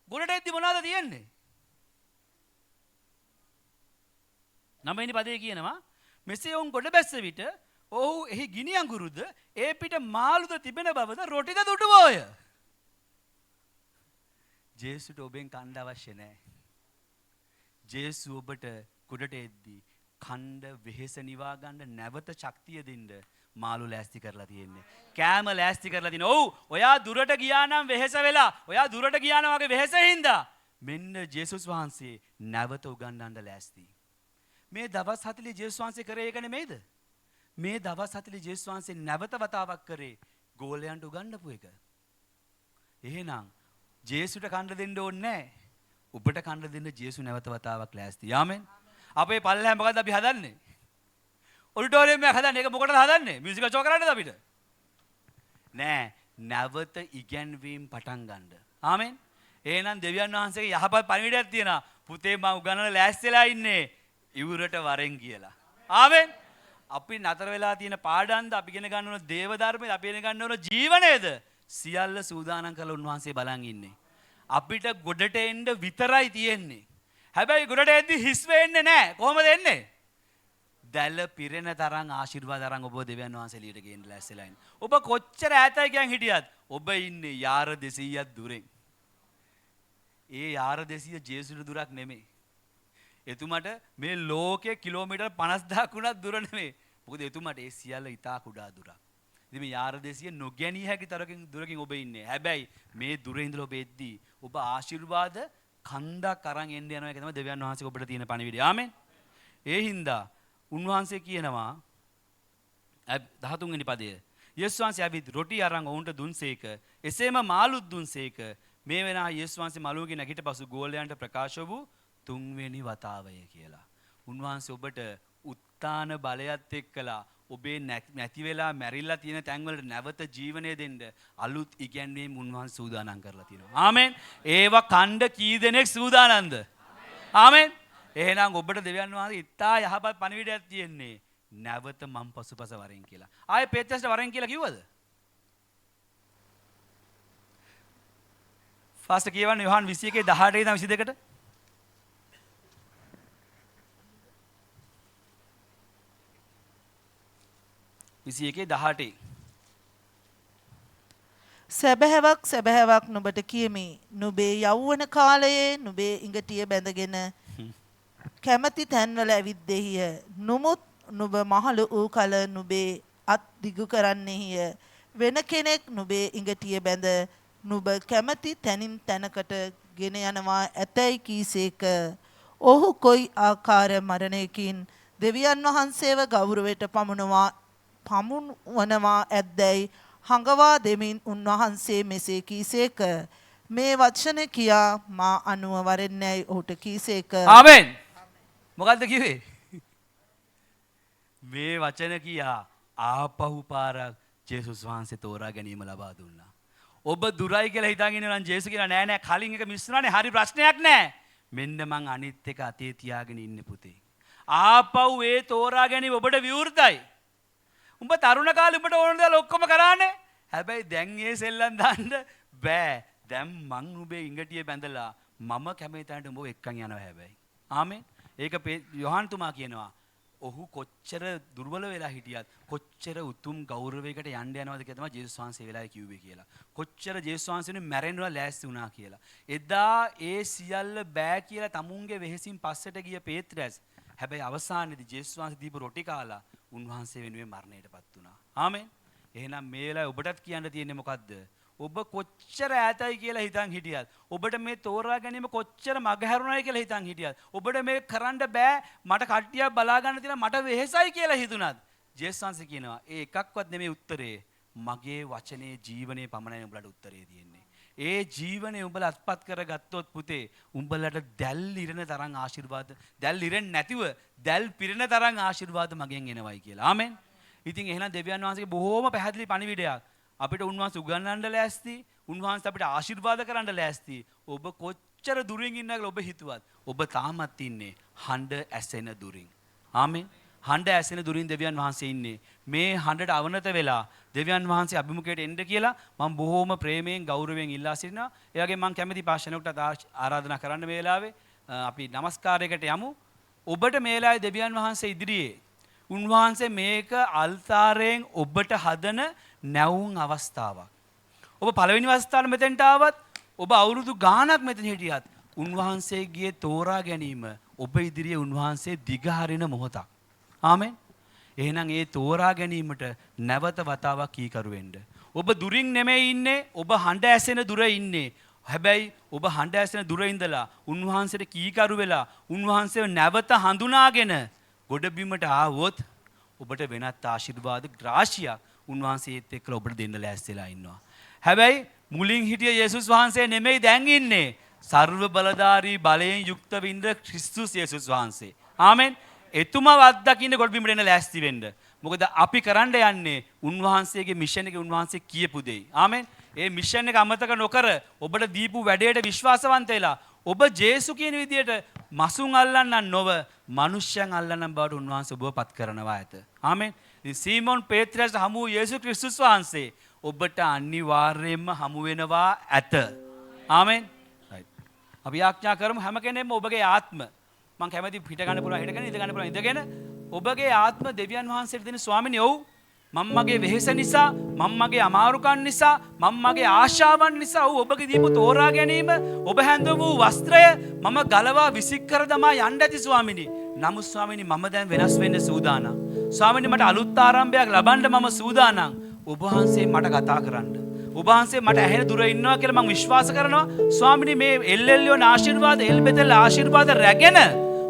ගොඩට එද්දි මොනවද තියෙන්නේ? 9 වෙනි පදේ කියනවා මෙසේ ඔවුන් ගොඩ බැස්ස විට ඔහු එහි ගිනි අඟුරුද ඒ පිට මාළුද තිබෙන බවද රොටිද දුටුවෝය. ජේසුට ඔබෙන් කණ්ඩ අවශ්‍ය නැහැ. ජේසු ඔබට ගොඩට එද්දි කණ්ඩ වෙහෙස නිවා ගන්න නැවත ශක්තිය දෙන්න මාළු ලෑස්ති කරලා තියෙන්නේ. කෑම ලෑස්ති කරලා තියෙනවා. ඔව් ඔයා දුරට ගියා නම් වෙහෙස වෙලා, ඔයා දුරට ගියා නම් වගේ වෙහෙසින්ද මෙන්න ජේසුස් වහන්සේ නැවත උගන්වන්න ලෑස්ති. මේ දවස් 40 ජේසුස් වහන්සේ කරේ ඒක නෙමෙයිද? මේ දවස් 40 ජේසුස් වහන්සේ නැවත වතාවක් කරේ ගෝලයන්ට උගන්වපු එක. එහෙනම් ජේසුට කන්න දෙන්න ඕනේ නැහැ. ඔබට කන්න දෙන්න ජේසු නැවත වතාවක් ලෑස්ති. ආමෙන්. අපේ පල්ලෙහා මොකද්ද අපි හදන්නේ? ඔඩිටෝරියම් එකක් හදන්නේ. ඒක මොකටද හදන්නේ? මියුසිකල් ෂෝ කරන්නද අපිට? නෑ. නැවත ඉගැන්වීම් පටන් ගන්න. ආමෙන්. එහෙනම් දෙවියන් වහන්සේගේ යහපත් පණිවිඩයක් තියෙනවා. පුතේ මම උගන්වන්න ලෑස්තිලා ඉන්නේ. ඉවුරට වරෙන් කියලා. ආමෙන්. අපි නතර වෙලා තියෙන පාඩම්ද අපි ඉගෙන ගන්න ඕන දේව ධර්මයේද අපි ඉගෙන ගන්න ඕන ජීවනයේද සියල්ල සූදානම් කරලා උන්වහන්සේ බලන් ඉන්නේ. අපිට ගොඩට එන්න විතරයි තියෙන්නේ. හැබැයි ගොඩට එද්දි හිස් වෙන්නේ නැහැ. කොහොමද එන්නේ? දැල පිරෙන තරම් ආශිර්වාද අරන් ඔබ දෙවියන් වහන්සේ එළියට ගේන්න ලෑස්තිලා ඉන්නේ. ඔබ කොච්චර ඈතයි කියන් හිටියත් ඔබ ඉන්නේ යාර 200ක් දුරෙන්. ඒ යාර 200 ජේසුට දුරක් නෙමෙයි. එතුමට මේ ලෝකයේ කිලෝමීටර් 50000ක් වුණත් දුර නෙමෙයි. මොකද එතුමට ඒ සියල්ල ඉතා කුඩා දුරක්. ඉතින් මේ යාර 200 නොගැනිය හැකි දුරකින් ඔබ ඉන්නේ. හැබැයි මේ දුර ඉඳලා ඔබ එද්දී ඔබ ආශිර්වාද කන්දක් අරන් එන්න යනවා. ඒක තමයි දෙවියන් වහන්සේ ඔබට තියෙන පණිවිඩය. ආමෙන්. ඒ හින්දා උන්වහන්සේ කියනවා 13 වෙනි පදය. යේසුස් වහන්සේ ඇවිත් රොටි අරන් ඔවුන්ට දුන්සේක. එසේම මාළුත් දුන්සේක. මේ වෙනා යේසුස් වහන්සේ මළුවකින් නැගිට පසු ගෝලයන්ට ප්‍රකාශ වූ 3 වෙනි වතාවය කියලා. උන්වහන්සේ ඔබට උත්තාන බලයත් එක්කලා ඔබේ නැති වෙලා මැරිලා තියෙන තැන්වලට නැවත ජීවනය දෙන්න අලුත් ඉගැන්වීම් උන්වහන්සේ සූදානම් කරලා තියෙනවා. ආමෙන්. ඒවා කණ්ඩ කී දෙනෙක් සූදානම්ද? ආමෙන්. එහෙනම් ඔබට දෙවියන් වහන්සේ ඉත්තා යහපත් පණිවිඩයක් තියෙන්නේ. නැවත මම් පසුපස වරෙන් කියලා. ආයේ පේත්‍රස්ට වරෙන් කියලා කිව්වද? ෆාස්ට් කියවන්නේ යෝහන් 21:18 ඉඳන් 22ට. සැබෑවක් සැබෑවක් නුඹට කියමි. නුඹේ යෞවන කාලයේ නුඹේ ඉඟටිය බැඳගෙන කැමැති තැන්වල ඇවිද්දෙහිය. නුමුත් නුඹ මහලු වූ කල නුඹේ අත් දිගු කරන්නෙහිය. වෙන කෙනෙක් නුඹේ ඉඟටිය බැඳ නුඹ කැමැති තැනින් තැනකට ගෙන යනවා ඇතැයි කීසේක. ඔහු කොයි ආකාර මරණයකින් දෙවියන් වහන්සේව ගෞරවයට පමුණුවනවා ඇද්දැයි හඟවා දෙමින් උන්වහන්සේ මෙසේ කීසේක. මේ වචන කියා මා අනුව වරෙන්නැයි ඔහුට කීසේක. ආමෙන්. මොකද්ද කිව්වේ? මේ වචන කියා ආපහු පාරක් ජේසුස් වහන්සේ තෝරා ගැනීම ලබා දුන්නා. ඔබ දුරයි කියලා හිතාගෙන ඉන්නවා නම් ජේසුස් කියලා නෑ නෑ කලින් එක මිස්සුනානේ හරි ප්‍රශ්නයක් නෑ. මෙන්න මං අනිත් එක අතේ තියාගෙන ඉන්නේ පුතේ. ආපහු ඒ තෝරා ගැනීම ඔබට විවෘතයි. උඹ තරුණ කාලේ උඹට ඕන දේවල් ඔක්කොම කරානේ. හැබැයි දැන් ඒ සෙල්ලම් දාන්න බෑ. දැන් මං උඹේ ඉඟටිය බැඳලා මම කැමති තැනට උඹව එක්කන් යනවා හැබැයි. ආමෙන්. ඒක යෝහන් තුමා කියනවා ඔහු කොච්චර දුර්වල වෙලා හිටියත් කොච්චර උතුම් ගෞරවයකට යන්න යනවද කියලා තමයි ජේසුස් වහන්සේ වෙලාවේ කිව්වේ කියලා. කොච්චර ජේසුස් වහන්සේනේ මැරෙන්නවා ලෑස්ති වුණා කියලා. එදා ඒ සියල්ල බෑ කියලා තමුන්ගේ වෙහෙසින් පස්සට ගිය පේත්‍රස් හැබැයි අවසානයේදී ජේසුස් වහන්සේ දීපු රොටි කාලා උන්වහන්සේ වෙනුවෙන් මරණයටපත් වුණා. ආමෙන්. එහෙනම් මේ වෙලාවේ ඔබටත් කියන්න තියෙන්නේ මොකද්ද? ඔබ කොච්චර ඈතයි කියලා හිතන් හිටියත් ඔබට මේ තෝරා ගැනීම කොච්චර මගහැරුණායි කියලා හිතන් හිටියත් ඔබට මේ කරන්න බෑ මට කට්ටියක් බලා ගන්න තියෙනවා මට වෙහෙසයි කියලා හිතුණත් ජේසුස් වහන්සේ කියනවා ඒ එකක්වත් නෙමෙයි උත්තරේ මගේ වචනේ ජීවනයේ පමණයි උඹලට උත්තරේ තියෙන්නේ. ඒ ජීවනය උඹලා අත්පත් කරගත්තොත් පුතේ උඹලට දැල් ඉරෙන තරම් ආශිර්වාද දැල් ඉරෙන්නේ නැතිව දැල් පිරෙන තරම් ආශිර්වාද මගෙන් එනවයි කියලා. ආමෙන්. ඉතින් එහෙනම් දෙවියන් වහන්සේගේ බොහොම පැහැදිලි පණිවිඩයක්. අපිට උන්වහන්සේ උගන්වන්න ලෑස්ති, උන්වහන්සේ අපිට ආශිර්වාද කරන්න ලෑස්ති. ඔබ කොච්චර දුරින් ඉන්නා කියලා ඔබ හිතුවත් ඔබ තාමත් ඉන්නේ හඬ ඇසෙන දුරින්. ආමෙන්. හඬ ඇසෙන දුරින් දෙවියන් වහන්සේ ඉන්නේ. මේ හඬට අවනත වෙලා දෙවියන් වහන්සේ අභිමුඛයට එන්න කියලා මම බොහොම ප්‍රේමයෙන් ගෞරවයෙන් ඉල්ලා සිටිනවා. ඒ වගේම මම කැමති පාෂණයකට ආරාධනා කරන්න මේ වෙලාවේ අපි নমස්කාරයකට යමු. ඔබට මේ වෙලාවේ දෙවියන් වහන්සේ ඉදිරියේ උන්වහන්සේ මේක අල්තාරයෙන් ඔබට හදන නැවුම් අවස්ථාවක්. ඔබ පළවෙනි අවස්ථාවේ මෙතෙන්ට ආවත් ඔබ අවුරුදු ගාණක් මෙතන හිටියත් උන්වහන්සේගේ තෝරා ගැනීම ඔබ ඉදිරියේ උන්වහන්සේ දිගහරින මොහොතක්. ආමෙන්. එහෙනම් ඒ තෝරා ගැනීමට නැවත වතාවක් කීකරු වෙන්න. ඔබ දුරින් නෙමෙයි ඉන්නේ, ඔබ හඬ ඇසෙන දුර ඉන්නේ. හැබැයි ඔබ හඬ ඇසෙන දුර ඉඳලා උන්වහන්සේට කීකරු වෙලා උන්වහන්සේව නැවත හඳුනාගෙන ගොඩබිමට ආවොත් ඔබට වෙනත් ආශිර්වාද රාශියක් උන්වහන්සේත් එක්කලා ඔබට දෙන්න ලෑස්තිලා ඉන්නවා. හැබැයි මුලින් හිටිය යේසුස් වහන්සේ නෙමෙයි දැන් ඉන්නේ. සර්ව බලධාරී බලයෙන් යුක්ත වින්ද ක්‍රිස්තුස් යේසුස් වහන්සේ. ආමෙන්. එතුමා අත්දකින්න ගොඩබිමට එන්න ලෑස්ති වෙන්න. මොකද අපි කරන්න යන්නේ උන්වහන්සේගේ මිෂන් එකේ උන්වහන්සේ කියපු දෙයි. ආමෙන්. ඒ මිෂන් එක අමතක නොකර ඔබට දීපු වැඩේට විශ්වාසවන්ත වෙලා ඔබ ජේසු කියන විදියට මසුන් අල්ලන්නන් නොව මනුෂ්‍යයන් අල්ලන්නන් බවට උන්වහන්සේ ඔබව පත් කරනවා ඇත. ආමෙන්. ඉතින් සීමෝන් පේත්‍රයාට හමු වූ යේසුස් ක්‍රිස්තුස් වහන්සේ ඔබට අනිවාර්යයෙන්ම හමු වෙනවා ඇත. ආමෙන්. අපි ආඥා කරමු හැම කෙනෙක්ම ඔබගේ ආත්ම මම කැමති පිට ගන්න පුළුවන් හිට ගන්න ඉඳ ගන්න පුළුවන් ඉඳගෙන ඔබගේ ආත්ම දෙවියන් වහන්සේට දෙන ස්වාමිනේ ඔව් මම මගේ වෙහෙස නිසා මම මගේ අමාරුකම් නිසා මම මගේ ආශාවන් නිසා ඔබගේ දීපු තෝරා ගැනීම ඔබ හැඳ වූ වස්ත්‍රය මම ගලවා විසික් කර දමා යන්න ඇති ස්වාමිනේ. නමුත් ස්වාමිනේ මම දැන් වෙනස් වෙන්න සූදානම්. ස්වාමිනේ මට අලුත් ආරම්භයක් ලබන්න මම සූදානම්. ඔබ වහන්සේ මට කතා කරන්න. ඔබ වහන්සේ මට ඇහෙන දුර ඉන්නවා කියලා මම විශ්වාස කරනවා. ස්වාමිනේ මේ එල්එල්යෝන ආශිර්වාද එල්බෙතල් ආශිර්වාද රැගෙන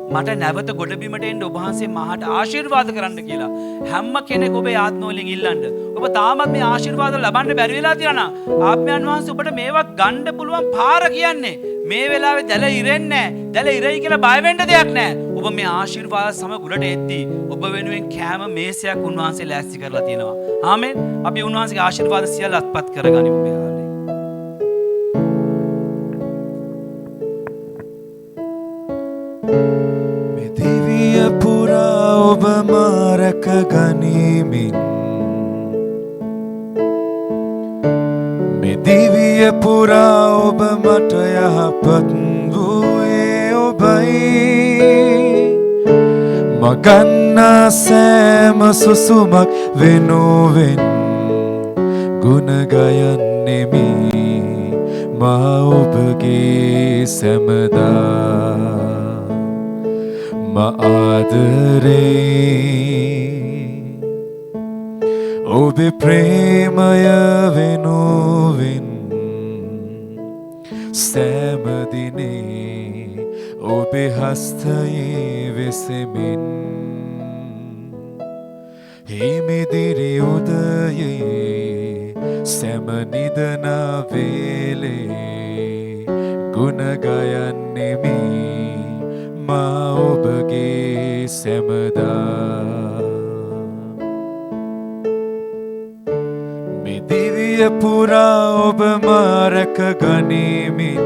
මට නැවත ගොඩබිමට එන්න ඔබ වහන්සේ මාහට ආශිර්වාද කරන්න කියලා හැම කෙනෙක් ඔබේ ආත්ම වලින් ඉල්ලන්න. ඔබ තාමත් මේ ආශිර්වාද ලබන්න බැරි වෙලා තියෙනවා. ආත්මයන් වහන්සේ ඔබට මේවා ගන්න පුළුවන් පාර කියන්නේ. මේ වෙලාවේ දැල ඉරෙන්නේ නැහැ. දැල ඉරයි කියලා බය වෙන්න දෙයක් නැහැ. ඔබ මේ ආශිර්වාද සමග උඩට එද්දී ඔබ වෙනුවෙන් කෑම මේසයක් උන්වහන්සේ ලෑස්ති කරලා තියෙනවා. ආමෙන්. අපි උන්වහන්සේගේ ආශිර්වාද සියල්ල අත්පත් කරගනිමු මේ කාලේ. පුරා ඔබ මාරක ගනිමින් මේ දිවිය පුරා ඔබ මට යහපත් වූයේ ඔබයි මගන්නා සෑම සුසුමක් වෙනුවෙන් ගුණ ගයන්නෙමි මා ඔබගේ සැමදා ආදරේ ඔබේ ප්‍රේමය වෙනුවෙන් සෑම දිනේ ඔබේ හස්තයේ වෙසෙමින් හිමිදිරි උදයේ සෑම නිදන වේලේ ගුණ ගයන්නෙමි මා ඔබගේ සැමදා මේ දිවිය පුරා ඔබ මා රැක ගනිමින්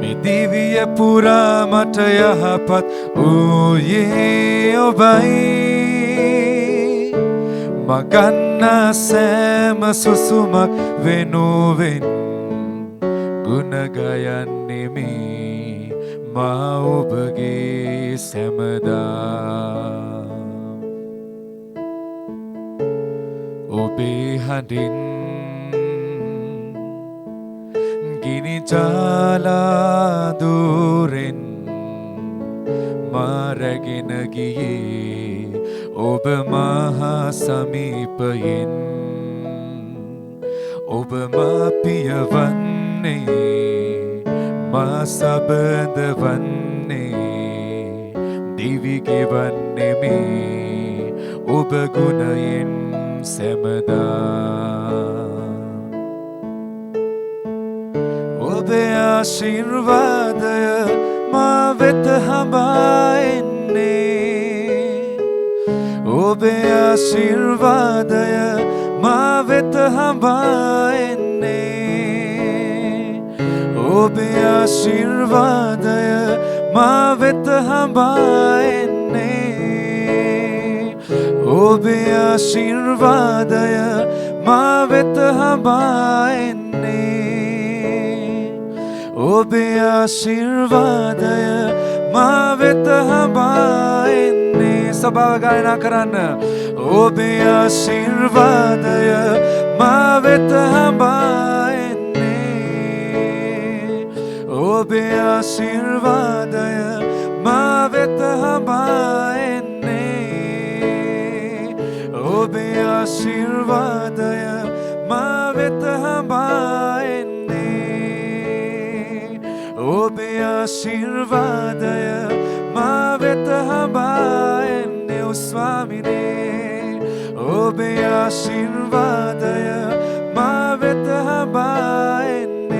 මේ දිවිය පුරා මට යහපත් වූයේ ඔබයි මගන්නා සෑම සුසුමක් වෙනුවෙන් ගුණ ගයන්නෙමි මා ඔබගේ සැමදා ඔබේ හඬින් ගිනි ජාලා දුරෙන් මා රැගෙන ගියේ ඔබ මහා සමීපයෙන් ඔබ මා පියවන්නේ මා සබඳ වන්නේ දිවි ගෙවන්නෙමි ඔබ ගුණයෙන් සැමදා ඔබේ ආශිර්වාදය මා වෙත හඹා එන්නේ ඔබේ ආශිර්වාදය මා වෙත හඹා එන්නේ ඔබේ ආශිර්වාදය මා වෙත හඹා එන්නේ ඔබේ ආශිර්වාදය මා වෙත හඹා එන්නේ ඔබේ ආශිර්වාදය මා වෙත හඹා එන්නේ සභාව ගායනා කරන්න ඔබේ ආශිර්වාදය මා වෙත හඹා එන්නේ ඔබේ ආශිර්වාදය මා වෙත හඹා එන්නේ ඔබේ ආශිර්වාදය මා වෙත හඹා එන්නේ ඔබේ ආශිර්වාදය මා වෙත හඹා එන්නේ ඔ ස්වාමිනේ ඔබේ ආශිර්වාදය මා වෙත හඹා එන්නේ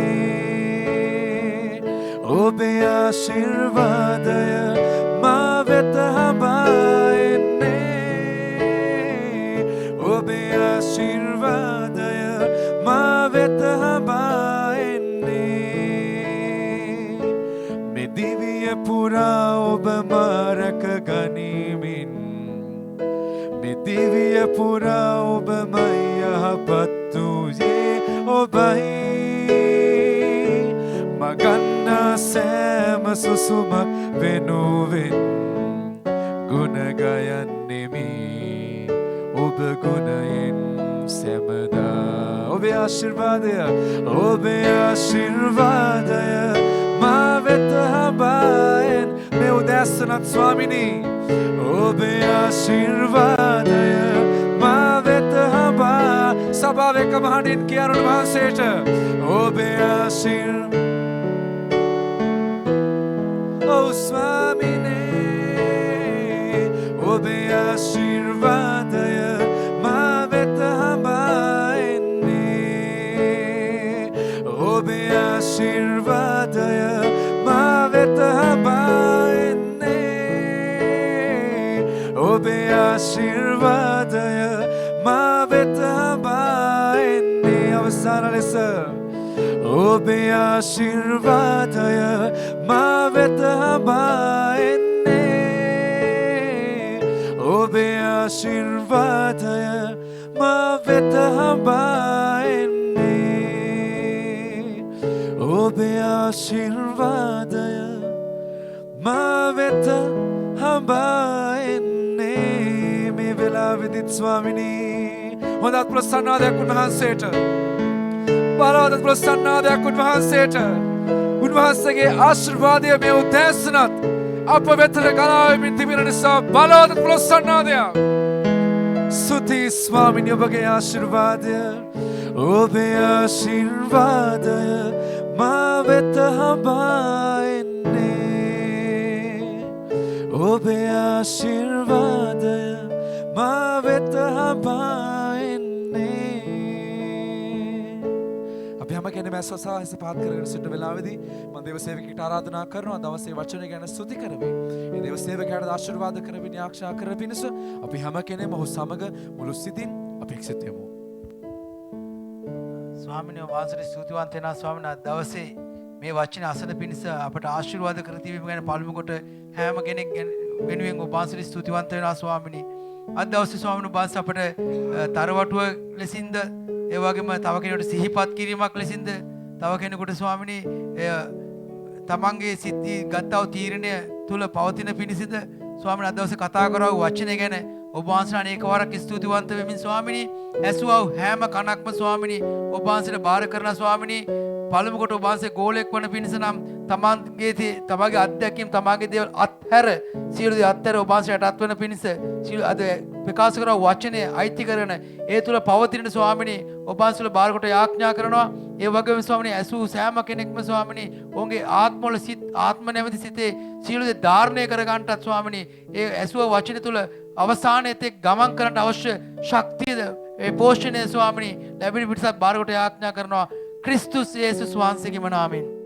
ඔබේ ආශිර්වාදය මා වෙත හඹා එන්නේ ඔබේ ආශිර්වාදය මා වෙත හඹා එන්නේ පුරා ඔබම රැක ගනිමින් මේ දිවිය පුරා ඔබමයි යහපත් වූයේ ඔබයි මගන්නා සෑම සුසුමක් වෙනුවෙන් ගුණ ගයන්නෙමි ඔබ ගුණයෙන් සැමදා ඔබේ ආශිර්වාදය මා වෙත හඹායෙන් මේ උදෑසනත් ස්වාමිනී ඔබේ ආශිර්වාදය මා වෙත හඹා සභාව එකම හඬින් කියනු වහන්සේට ඔබේ ස්වාමිනේ ඔබේ ආශිර්වාදය මා වෙත හඹාෙන්නේ ඔබේ ආශිර්වාදය මා වෙත හඹාෙන්නේ ඔබේ ආශිර්වාදය මා වෙත හඹාෙන්නේ අවසාන ලෙස ඔබේ ආශිර්වාදය මා වෙත හඹාෙන්නේ ඔබේ ආශිර්වාදය මා වෙත හඹාෙන්නේ ඔබේ ආශිර්වාදය මා වෙත හඹාෙන්නේ මේ වෙලාවෙදිත් ස්වාමිනී හොඳත් ප්‍රසන්නාදයක් උන්වහන්සේට බලවත් ප්‍රසන්නාදයක් උන්වහන්සේට උන්වහන්සේගේ ආශිර්වාදය මේ උදෑසනත් අප වෙතට ගලාවෙමින් තිබෙන නිසා බලවත් ප්‍රසන්නාදයක් ස්තුති ස්වාමිනී ඔබගේ ආශිර්වාදය ඔබේ ආශිර්වාදය මා වෙත හඹාෙන්නේ ඔබේ ආශිර්වාදය මා වෙත හඹාෙන්නේ අපි හැම කෙනෙක්ම ඇස්වසාහිස පාත් කරගෙන සිටින වෙලාවේදී මම දේව සේවකයට ආරාධනා කරනවා දවසේ වචනය ගැන ස්තුති කරමි. මේ දේව සේවකයාට ආශිර්වාද කරමින් ආරක්ෂා කරමින් අපි හැම කෙනෙක්ම ඔහු සමග මුළු සිතින් අපි එක්සත් වෙමු. ස්වාමිනී වහන්සේට ස්තුතිවන්ත වෙනවා ස්වාමීන් වහන්සේ දවසේ මේ වචන අසන පිණිස අපට ආශිර්වාද කර දීම ගැන පළමු කොට හැම කෙනෙක් වෙනුවෙන් ඔබ වහන්සේට ස්තුතිවන්ත වෙනවා ස්වාමිනී. අද දවසේ ස්වාමීන් වහන්සේ අපට තරවටුව ලෙසින්ද ඒ වගේම තව කෙනෙකුට සිහිපත් කිරීමක් ලෙසින්ද තව කෙනෙකුට ස්වාමිනී තමන්ගේ සිද්ධි ගත්තව තීරණය තුල පවතින පිණිසද ස්වාමීන් අද දවසේ කතා කරව වචනය ගැන ඔබ වහන්සේට අනේක වරක් ස්තුතිවන්ත වෙමින් ස්වාමිනී ඇසුවව හැම කණක්ම ස්වාමිනී ඔබ වහන්සේට බාර කරන ස්වාමිනී පළමු කොට ඔබ වහන්සේ ගෝලෙක් වන පිණිස නම් තමන්ගේ අත්දැකීම් තමාගේ දේවල් අත්හැර සියලු දේ අත්හැර ඔබ වහන්සේට අත් වන පිණිස සියලු අද ප්‍රකාශ කරන වචනේ අයිති කරන ඒ තුල පවතින ස්වාමිනී ඔබ වහන්සේට බාර කොට යාඥා කරනවා ඒ වගේම ස්වාමිනී ඇසු සෑම කෙනෙක්ම ස්වාමිනී ඔවුන්ගේ ආත්මවල සිත් ආත්ම නැමැති සිතේ සියලු දේ ධාරණය කර ගන්නටත් ස්වාමිනී ඒ ඇසුව වචනේ තුල අවසානයේ තෙක් ගමන් කරන්න අවශ්‍ය ශක්තියද ඒ පෝෂණය ස්වාමිනී ලැබෙන පිටසත් බාර කොට යාඥා කරනවා ක්‍රිස්තුස් යේසුස් වහන්සේගේම නාමයෙන්